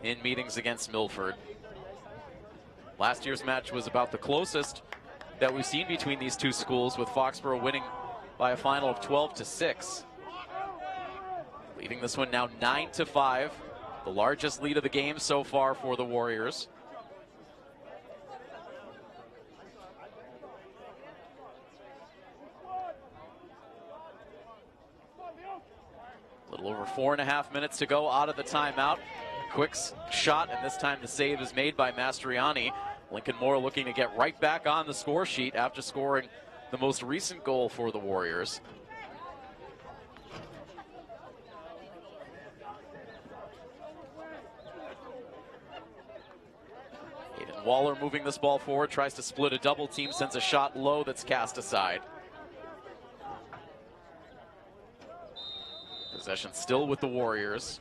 in meetings against Milford. Last year's match was about the closest that we've seen between these two schools, with Foxboro winning by a final of 12-6. Leading this one now 9-5, the largest lead of the game so far for the Warriors. A little over 4.5 minutes to go out of the timeout. Quick shot, and this time the save is made by Mastriani. Lincoln Moore looking to get right back on the score sheet after scoring the most recent goal for the Warriors. Aiden Waller moving this ball forward, tries to split a double team, sends a shot low that's cast aside. Possession still with the Warriors.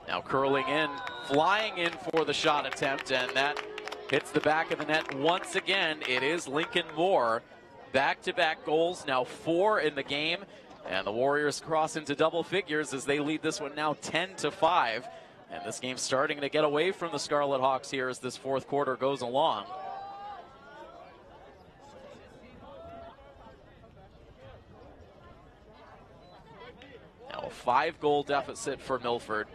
Now curling in, flying in for the shot attempt, and that hits the back of the net once again. It is Lincoln Moore. Back-to-back goals, now 4 in the game, and the Warriors cross into double figures as they lead this one now 10-5. And this game's starting to get away from the Scarlet Hawks here as this fourth quarter goes along. Now a 5-goal deficit for Milford.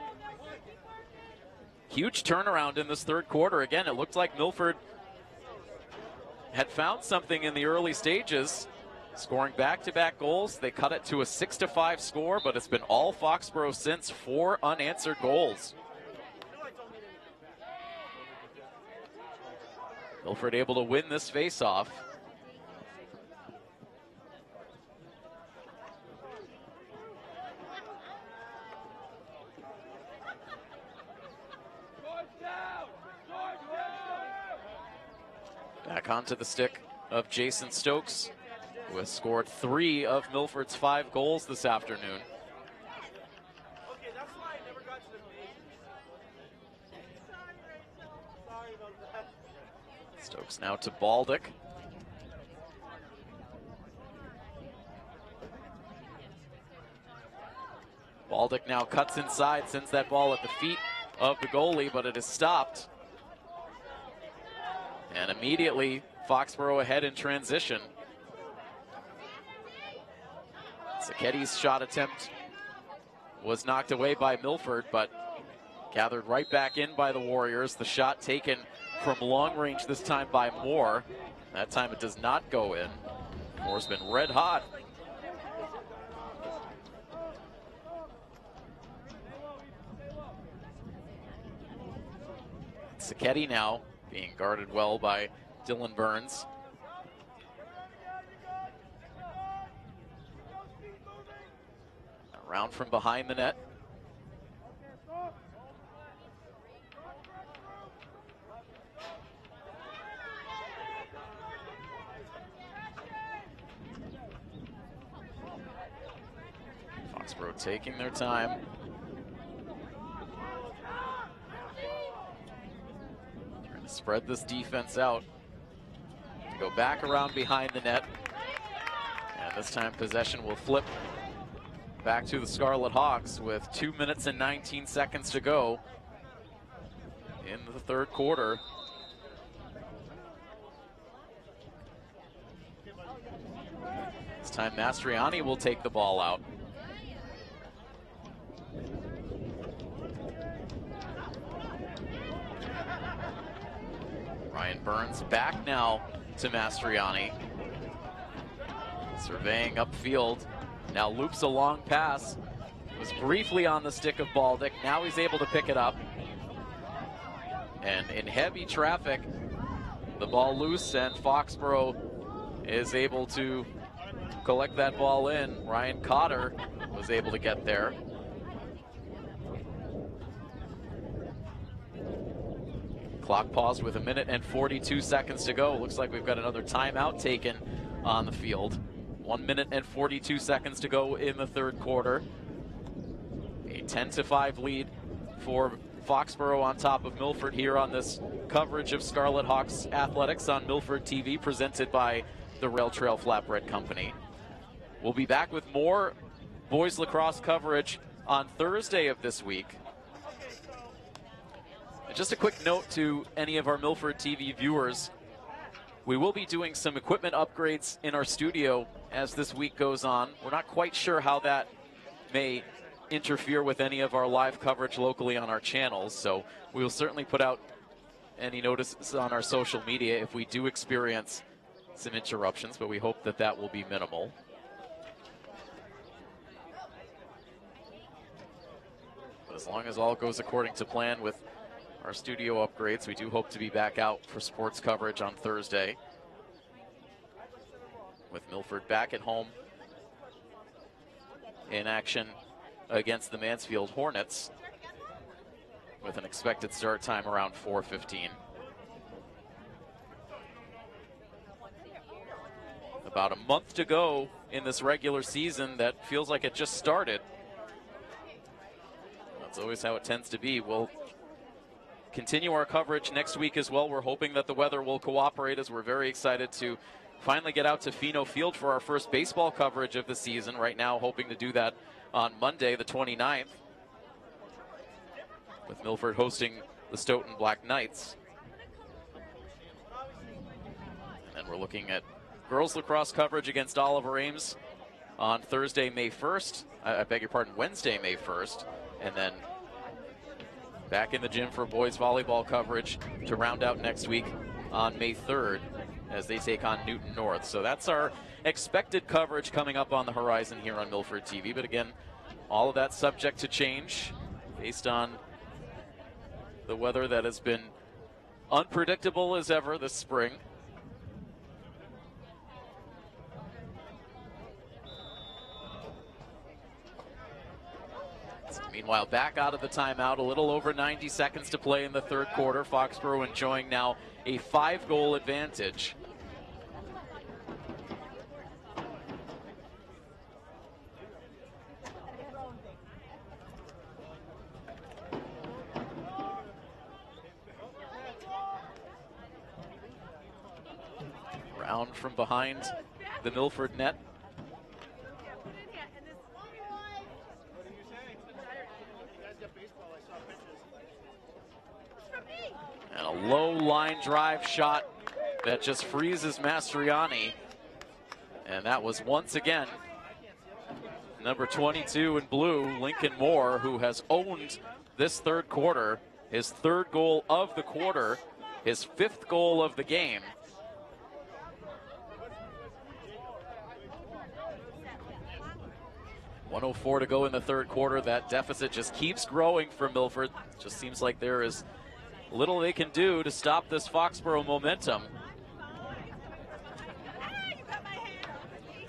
Huge turnaround in this third quarter. Again, it looked like Milford had found something in the early stages, scoring back-to-back goals. They cut it to a 6-5 score, but it's been all Foxboro since. 4 unanswered goals. Milford able to win this face-off. Back onto the stick of Jason Stokes, who has scored 3 of Milford's 5 goals this afternoon. Stokes now to Baldick. Baldick now cuts inside, sends that ball at the feet of the goalie, but it is stopped. And immediately, Foxboro ahead in transition. Sacchetti's shot attempt was knocked away by Milford, but gathered right back in by the Warriors. The shot taken from long range this time by Moore. That time it does not go in. Moore's been red hot. Sacchetti now being guarded well by Dylan Burns. Around from behind the net. Foxboro taking their time. Spread this defense out to go back around behind the net. And this time possession will flip back to the Scarlet Hawks with 2 minutes and 19 seconds to go in the third quarter. This time Mastriani will take the ball out. Ryan Burns back now to Mastriani. Surveying upfield. Now loops a long pass. Was briefly on the stick of Baldick. Now he's able to pick it up. And in heavy traffic, the ball loose, and Foxboro is able to collect that ball in. Ryan Cotter was able to get there. Clock paused with 1 minute and 42 seconds to go. Looks like we've got another timeout taken on the field. 1 minute and 42 seconds to go in the third quarter. A 10-5 lead for Foxboro on top of Milford here on this coverage of Scarlet Hawks athletics on Milford TV, presented by the Rail Trail Flatbread Company. We'll be back with more boys lacrosse coverage on Thursday of this week. And just a quick note to any of our Milford TV viewers, we will be doing some equipment upgrades in our studio as this week goes on. We're not quite sure how that may interfere with any of our live coverage locally on our channels, so we will certainly put out any notices on our social media if we do experience some interruptions, but we hope that that will be minimal. But as long as all goes according to plan with our studio upgrades, we do hope to be back out for sports coverage on Thursday, with Milford back at home in action against the Mansfield Hornets, with an expected start time around 4:15. About a month to go in this regular season that feels like it just started. That's always how it tends to be. We'll continue our coverage next week as well. We're hoping that the weather will cooperate, as we're very excited to finally get out to Fino Field for our first baseball coverage of the season. Right now, hoping to do that on Monday, the 29th, with Milford hosting the Stoughton Black Knights. And we're looking at girls lacrosse coverage against Oliver Ames on Thursday, May 1st. I beg your pardon, Wednesday, May 1st. And then back in the gym for boys volleyball coverage to round out next week on May 3rd as they take on Newton North. So that's our expected coverage coming up on the horizon here on Milford TV. But again, all of that subject to change based on the weather that has been unpredictable as ever this spring. Meanwhile, back out of the timeout, a little over 90 seconds to play in the third quarter. Foxboro enjoying now a 5-goal advantage. Round from behind the Milford net. And a low line drive shot that just freezes Mastriani. And that was once again number 22 in blue, Lincoln Moore, who has owned this third quarter. His third goal of the quarter, his 5th goal of the game. .104 to go in the third quarter. That deficit just keeps growing for Milford. Just seems like there is little they can do to stop this Foxboro momentum.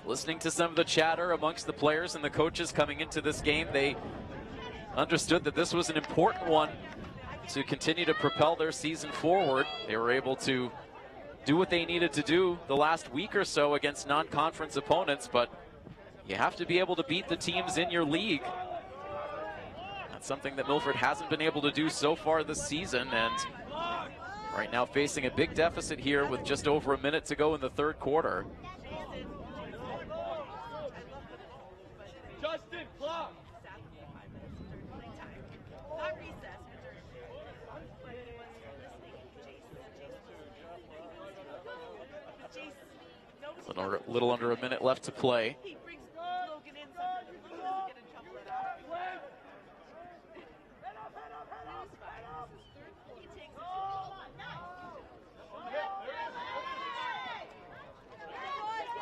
Listening to some of the chatter amongst the players and the coaches coming into this game, they understood that this was an important one to continue to propel their season forward. They were able to do what they needed to do the last week or so against non-conference opponents, but you have to be able to beat the teams in your league. That's something that Milford hasn't been able to do so far this season, and right now facing a big deficit here with just over a minute to go in the third quarter. Justin, clock. Little We're a little under a minute left to play.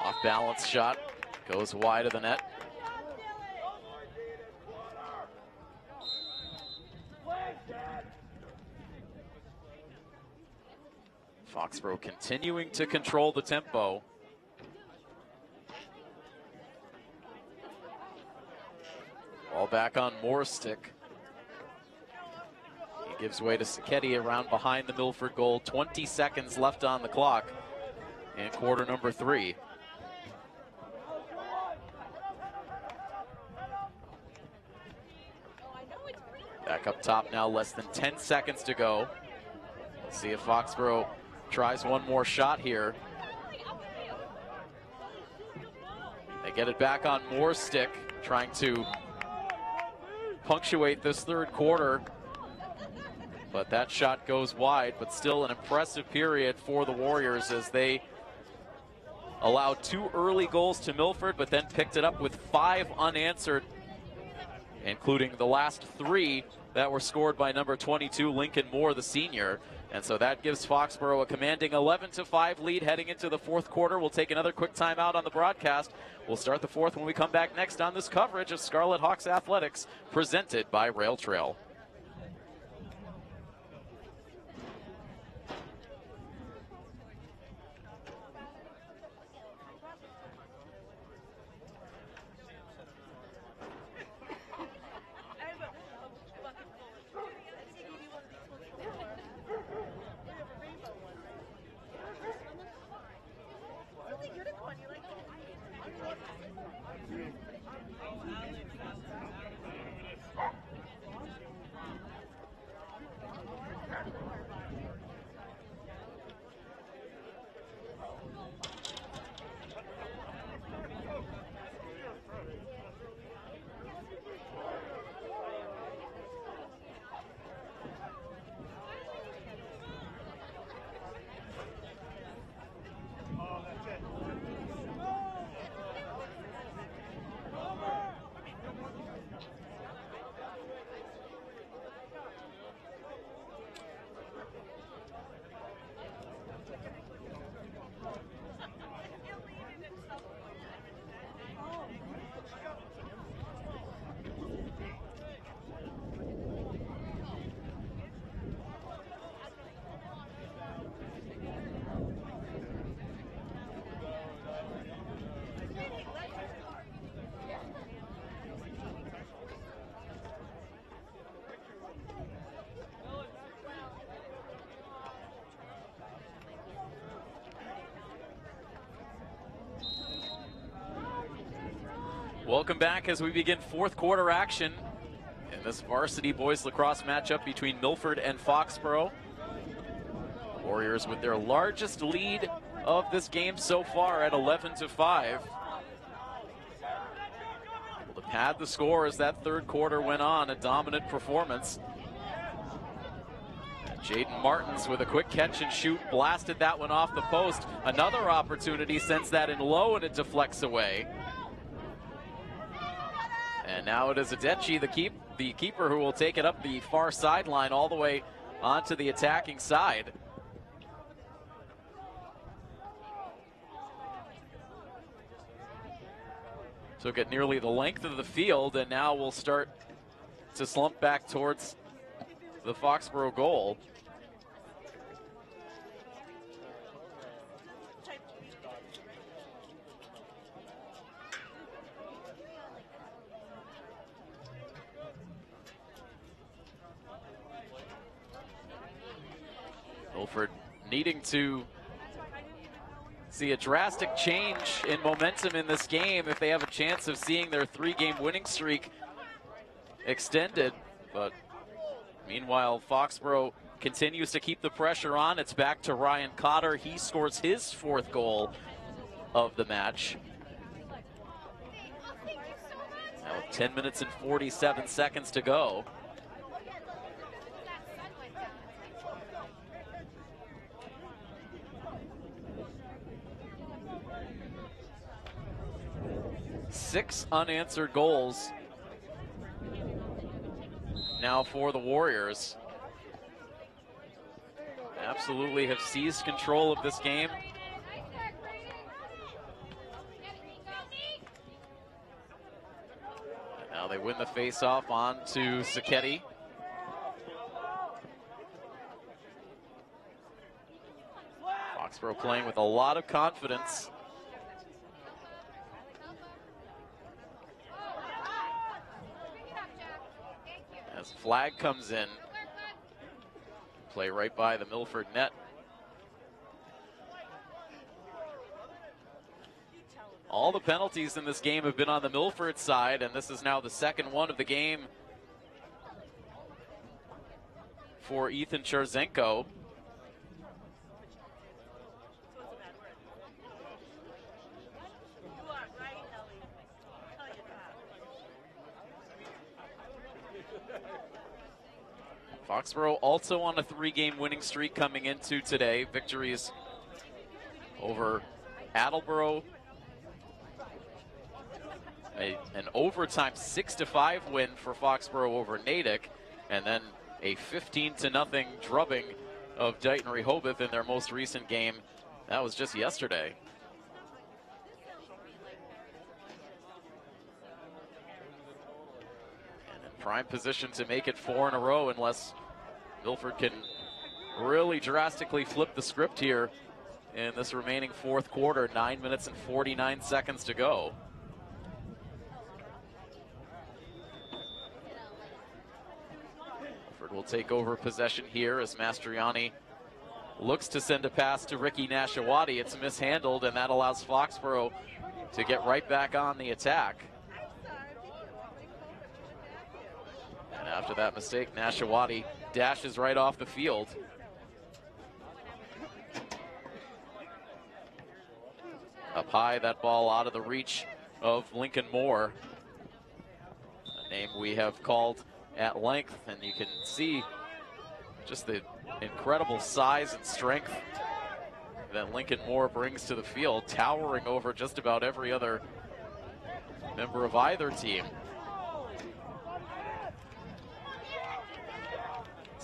Off balance shot goes wide of the net. Foxboro continuing to control the tempo. Ball back on Moore's stick. He gives way to Sacchetti around behind the Milford goal. 20 seconds left on the clock in quarter number 3. Back up top now, less than 10 seconds to go. Let's see if Foxboro tries one more shot here. They get it back on Moore's stick, trying to punctuate this third quarter. But that shot goes wide, but still an impressive period for the Warriors as they allowed 2 early goals to Milford, but then picked it up with 5 unanswered, including the last 3 that were scored by number 22, Lincoln Moore, the senior. And so that gives Foxboro a commanding 11-5 lead heading into the fourth quarter. We'll take another quick timeout on the broadcast. We'll start the fourth when we come back next on this coverage of Scarlet Hawks Athletics, presented by Rail Trail. Welcome back as we begin fourth quarter action in this varsity boys lacrosse matchup between Milford and Foxboro. Warriors with their largest lead of this game so far at 11-5. Able to pad the score as that third quarter went on, a dominant performance. Jaden Martins with a quick catch and shoot, blasted that one off the post. Another opportunity, sends that in low and it deflects away. And now it is Adechi, the keeper, who will take it up the far sideline all the way onto the attacking side. Took it nearly the length of the field, and now we'll start to slump back towards the Foxboro goal. Milford needing to see a drastic change in momentum in this game if they have a chance of seeing their 3-game winning streak extended. But meanwhile, Foxboro continues to keep the pressure on. It's back to Ryan Cotter. He scores his 4th goal of the match. Now with 10 minutes and 47 seconds to go. 6 unanswered goals now for the Warriors. Absolutely have seized control of this game. And now they win the face-off on to Sacchetti. Foxboro playing with a lot of confidence. As flag comes in, play right by the Milford net. All the penalties in this game have been on the Milford side, and this is now the second one of the game for Ethan Charzenko. Foxboro also on a 3-game winning streak coming into today. Victories over Attleboro, an overtime 6-5 win for Foxboro over Natick, and then a 15-0 drubbing of Dighton Rehoboth in their most recent game. That was just yesterday. Prime position to make it 4 in a row unless Milford can really drastically flip the script here in this remaining fourth quarter. 9 minutes and 49 seconds to go. Milford will take over possession here as Mastriani looks to send a pass to Ricky Nashawati. It's mishandled, and that allows Foxboro to get right back on the attack. And after that mistake, Nashawati dashes right off the field. Up high, that ball out of the reach of Lincoln Moore, a name we have called at length, and you can see just the incredible size and strength that Lincoln Moore brings to the field, towering over just about every other member of either team.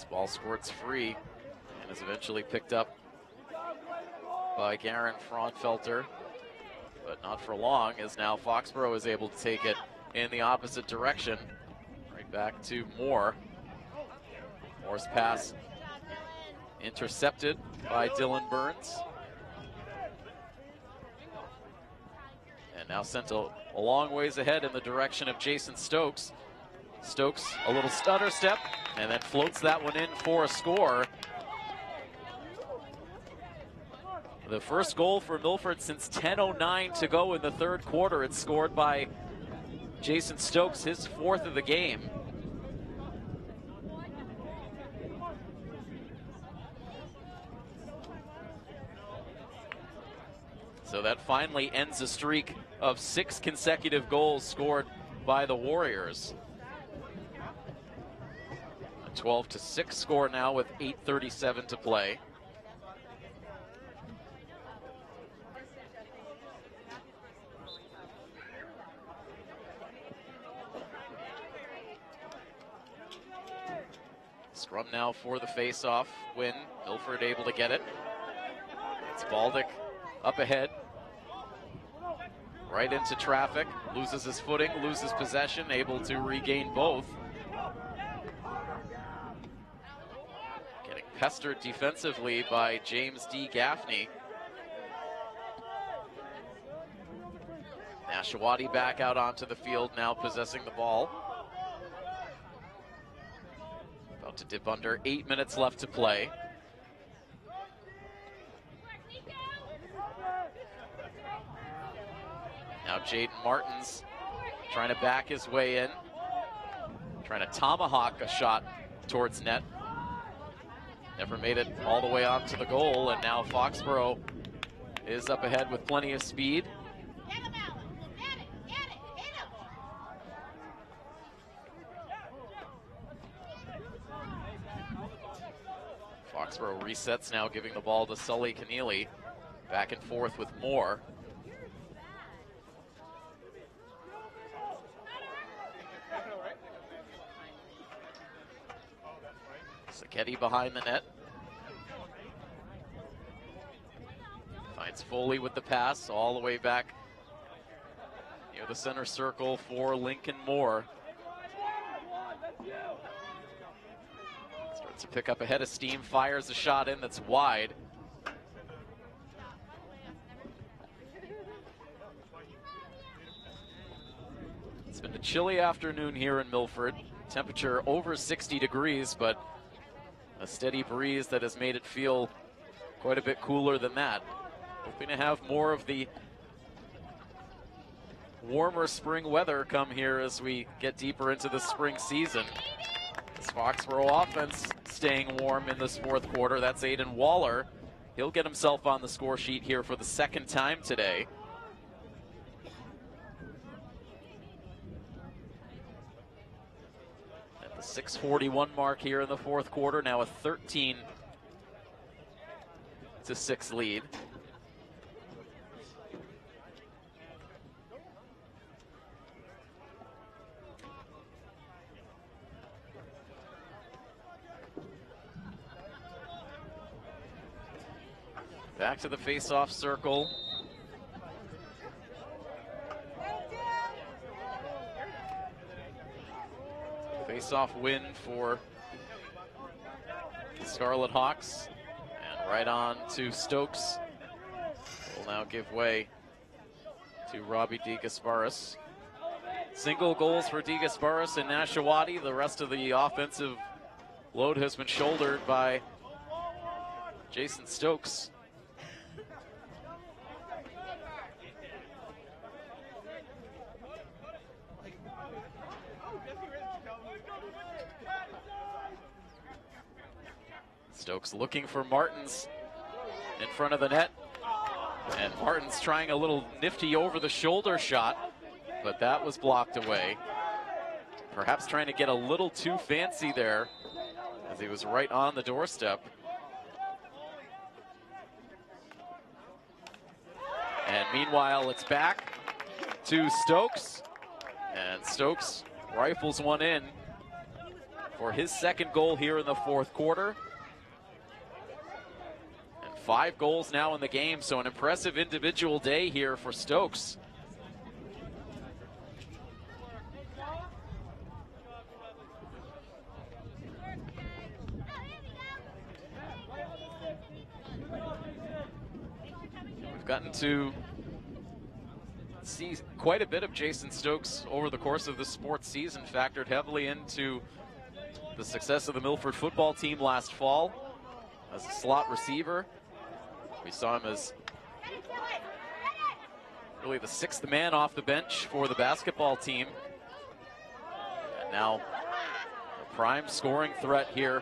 Ball squirts free and is eventually picked up by Garen Fraunfelter, but not for long, as now Foxboro is able to take it in the opposite direction. Right back to Moore. Moore's pass intercepted by Dylan Burns. And now sent a long ways ahead in the direction of Jason Stokes. Stokes, a little stutter step, and then floats that one in for a score. The first goal for Milford since 10:09 to go in the third quarter. It's scored by Jason Stokes, his 4th of the game. So that finally ends a streak of 6 consecutive goals scored by the Warriors. 12-6 score now with 8:37 to play. Scrum now for the face-off win. Milford able to get it. It's Baldick up ahead. Right into traffic. Loses his footing, loses possession, able to regain both. Pestered defensively by James D. Gaffney. Nashawati back out onto the field, now possessing the ball. About to dip under, 8 minutes left to play. Now Jaden Martins trying to back his way in, trying to tomahawk a shot towards net. Never made it all the way onto the goal, and now Foxboro is up ahead with plenty of speed. Foxboro resets now, giving the ball to Sully Keneally. Back and forth with Moore. Sacchetti behind the net. Finds Foley with the pass all the way back near the center circle for Lincoln Moore. Starts to pick up a head of steam, fires a shot in that's wide. It's been a chilly afternoon here in Milford. Temperature over 60 degrees, but a steady breeze that has made it feel quite a bit cooler than that. Hoping to have more of the warmer spring weather come here as we get deeper into the spring season. This Foxboro offense staying warm in this fourth quarter. That's Aiden Waller. He'll get himself on the score sheet here for the second time today. At the 6:41 mark here in the fourth quarter, now a 13-6 lead. Back to the face-off circle. Face-off win for the Scarlet Hawks. And right on to Stokes. Will now give way to Robbie DeGasparis. Single goals for DeGasparis and Nashawati. The rest of the offensive load has been shouldered by Jason Stokes. Stokes looking for Martins in front of the net. And Martins trying a little nifty over the shoulder shot, but that was blocked away. Perhaps trying to get a little too fancy there as he was right on the doorstep. And meanwhile, it's back to Stokes. And Stokes rifles one in for his second goal here in the fourth quarter. 5 goals now in the game, so an impressive individual day here for Stokes. We've gotten to see quite a bit of Jason Stokes over the course of the sports season, factored heavily into the success of the Milford football team last fall as a slot receiver. We saw him as really the 6th man off the bench for the basketball team. And now a prime scoring threat here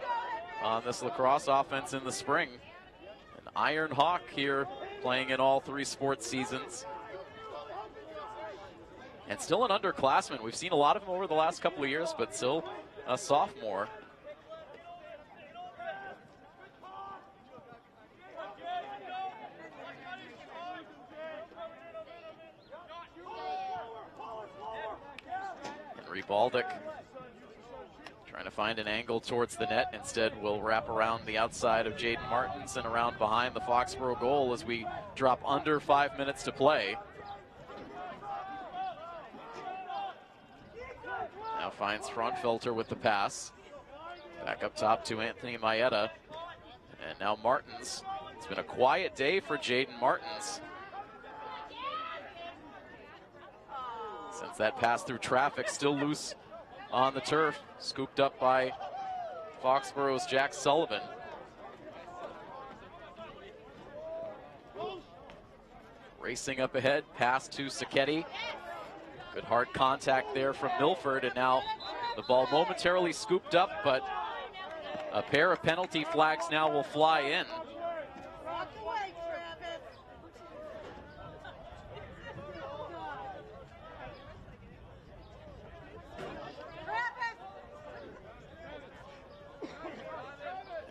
on this Lacrosse offense in the spring. An Iron Hawk here playing in all 3 sports seasons. And still an underclassman. We've seen a lot of him over the last couple of years, but still a sophomore. Baldick trying to find an angle towards the net. Instead, will wrap around the outside of Jaden Martins and around behind the Foxboro goal as we drop under 5 minutes to play. Now finds Frontfelter with the pass. Back up top to Anthony Maeda. And now Martins. It's been a quiet day for Jaden Martins since that pass through traffic, still loose on the turf, scooped up by Foxboro's Jack Sullivan. Racing up ahead, pass to Sacchetti. Good hard contact there from Milford, and now the ball momentarily scooped up, but a pair of penalty flags now will fly in.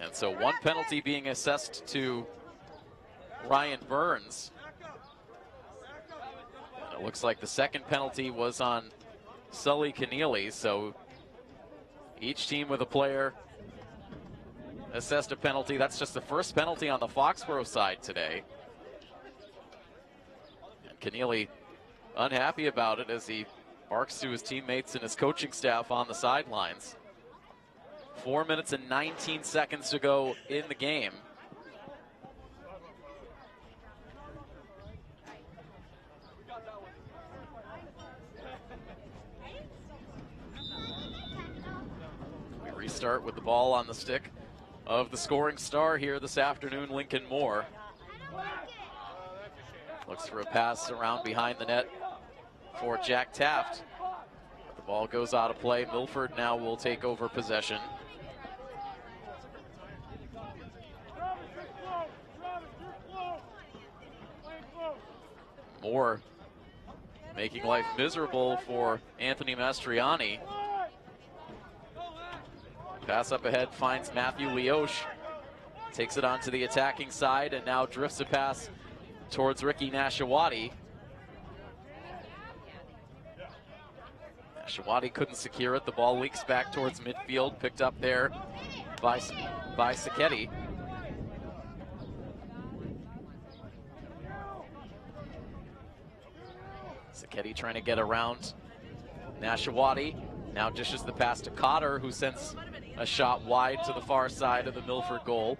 And so one penalty being assessed to Ryan Burns. And it looks like the second penalty was on Sully Keneally. So each team with a player assessed a penalty. That's just the first penalty on the Foxboro side today. And Keneally unhappy about it as he barks to his teammates and his coaching staff on the sidelines. 4 minutes and 19 seconds to go in the game. We restart with the ball on the stick of the scoring star here this afternoon, Lincoln Moore. Looks for a pass around behind the net for Jack Taft. But the ball goes out of play. Milford now will take over possession. Moore making life miserable for Anthony Mastriani. Pass up ahead finds Matthew Leosh. Takes it onto the attacking side and now drifts a pass towards Ricky Nashawati. Nashawati couldn't secure it. The ball leaks back towards midfield, picked up there by Sacchetti. Sacchetti trying to get around Nashawati. Now dishes the pass to Cotter, who sends a shot wide to the far side of the Milford goal.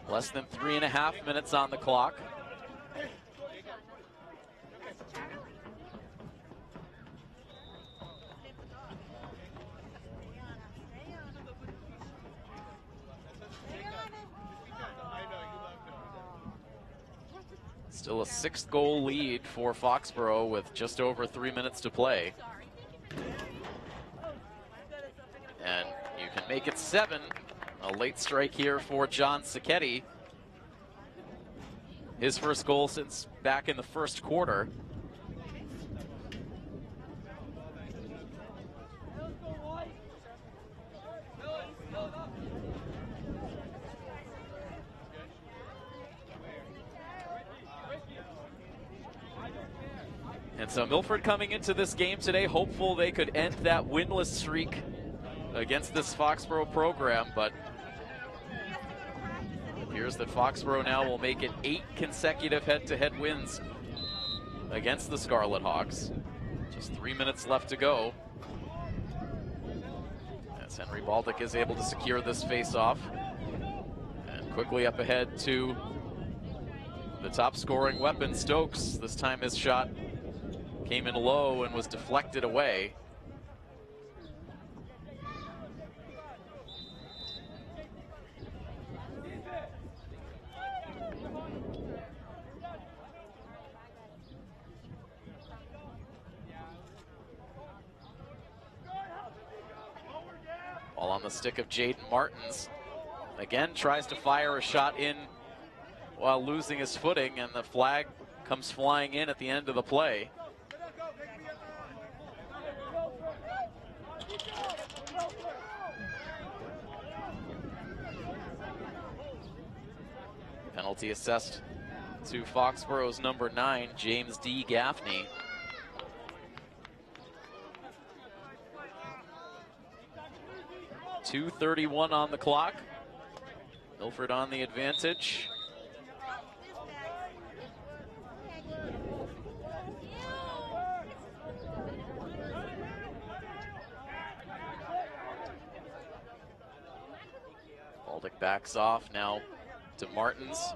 Less than 3.5 minutes on the clock. Still a 6-goal lead for Foxboro with just over 3 minutes to play. And you can make it 7. A late strike here for John Sacchetti. His first goal since back in the first quarter. And so Milford coming into this game today hopeful they could end that winless streak against this Foxboro program, but it appears that Foxboro now will make it 8 consecutive head-to-head wins against the Scarlet Hawks. Just 3 minutes left to go, as Henry Baldick is able to secure this face-off. And quickly up ahead to the top scoring weapon, Stokes. This time his shot came in low and was deflected away. Ball on the stick of Jaden Martins. Again, tries to fire a shot in while losing his footing, and the flag comes flying in at the end of the play. Penalty assessed to Foxboro's number 9, James D. Gaffney. .231 on the clock. Milford on the advantage. Baldick backs off now to Martins.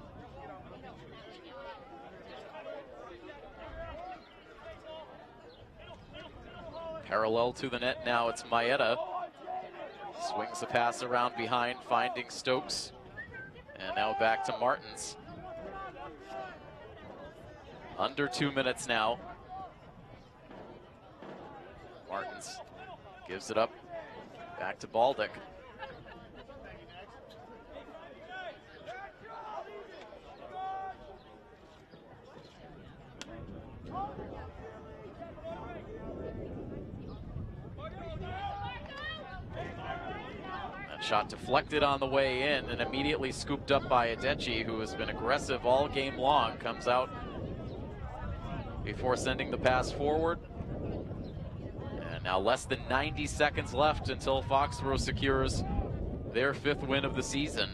Parallel to the net now, it's Maeda. Swings the pass around behind, finding Stokes. And now back to Martins. Under 2 minutes now. Martins gives it up, back to Baldick. Shot deflected on the way in and immediately scooped up by Adechi, who has been aggressive all game long. Comes out before sending the pass forward. And now less than 90 seconds left until Foxboro secures their 5th win of the season.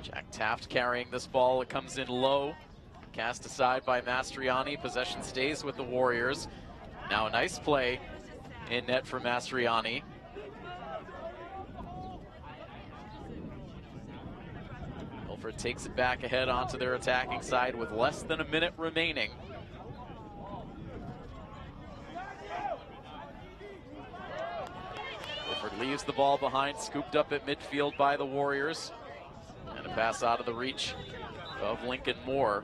Jack Taft carrying this ball. It comes in low. Cast aside by Mastriani. Possession stays with the Warriors. Now a nice play in net for Mastriani. Milford takes it back ahead onto their attacking side with less than a minute remaining. Milford leaves the ball behind, scooped up at midfield by the Warriors. And a pass out of the reach of Lincoln Moore.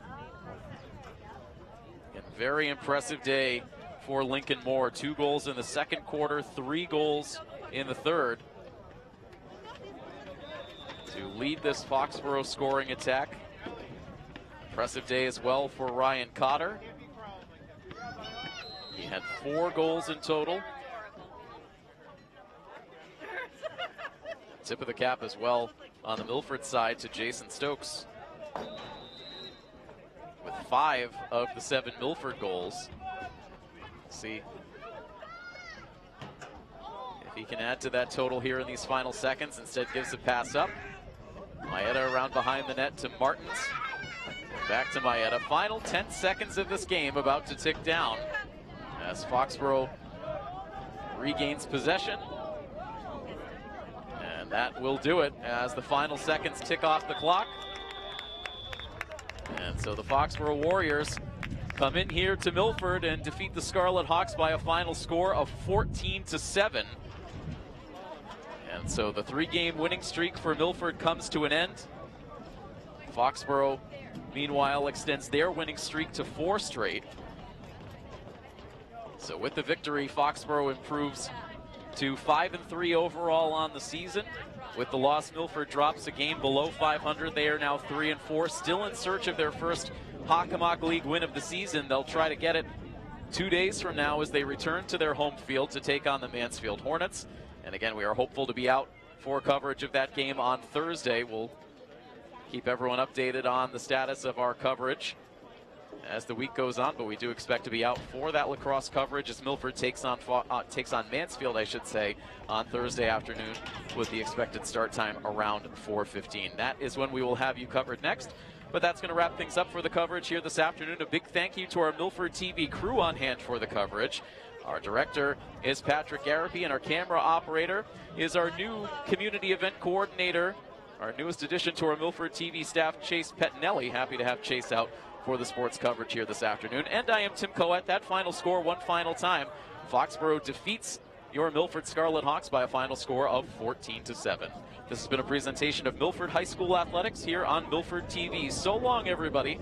And very impressive day for Lincoln Moore. 2 goals in the second quarter, 3 goals in the third, to lead this Foxboro scoring attack. Impressive day as well for Ryan Cotter. He had 4 goals in total. Tip of the cap as well on the Milford side to Jason Stokes, with 5 of the 7 Milford goals. See if he can add to that total here in these final seconds. Instead gives a pass up. Maeda around behind the net to Martins. Back to Maeda. Final 10 seconds of this game about to tick down as Foxboro regains possession. And that will do it as the final seconds tick off the clock. And so the Foxboro Warriors come in here to Milford and defeat the Scarlet Hawks by a final score of 14-7. And so the 3-game winning streak for Milford comes to an end. Foxboro, meanwhile, extends their winning streak to 4 straight. So with the victory, Foxboro improves to 5-3 overall on the season. With the loss, Milford drops a game below 500. They are now 3-4, still in search of their first Hockomock League win of the season. They'll try to get it 2 days from now as they return to their home field to take on the Mansfield Hornets. And again, we are hopeful to be out for coverage of that game on Thursday. We'll keep everyone updated on the status of our coverage as the week goes on, but we do expect to be out for that lacrosse coverage as Milford takes on Mansfield, I should say, on Thursday afternoon, with the expected start time around 4:15. That is when we will have you covered next. But that's going to wrap things up for the coverage here this afternoon. A big thank you to our Milford TV crew on hand for the coverage. Our director is Patrick Garapi, and our camera operator is our new community event coordinator, our newest addition to our Milford TV staff, Chase Pettinelli. Happy to have Chase out for the sports coverage here this afternoon. And I am Tim Coet. That final score, one final time. Foxboro defeats your Milford Scarlet Hawks by a final score of 14-7. This has been a presentation of Milford High School Athletics here on Milford TV. So long, everybody.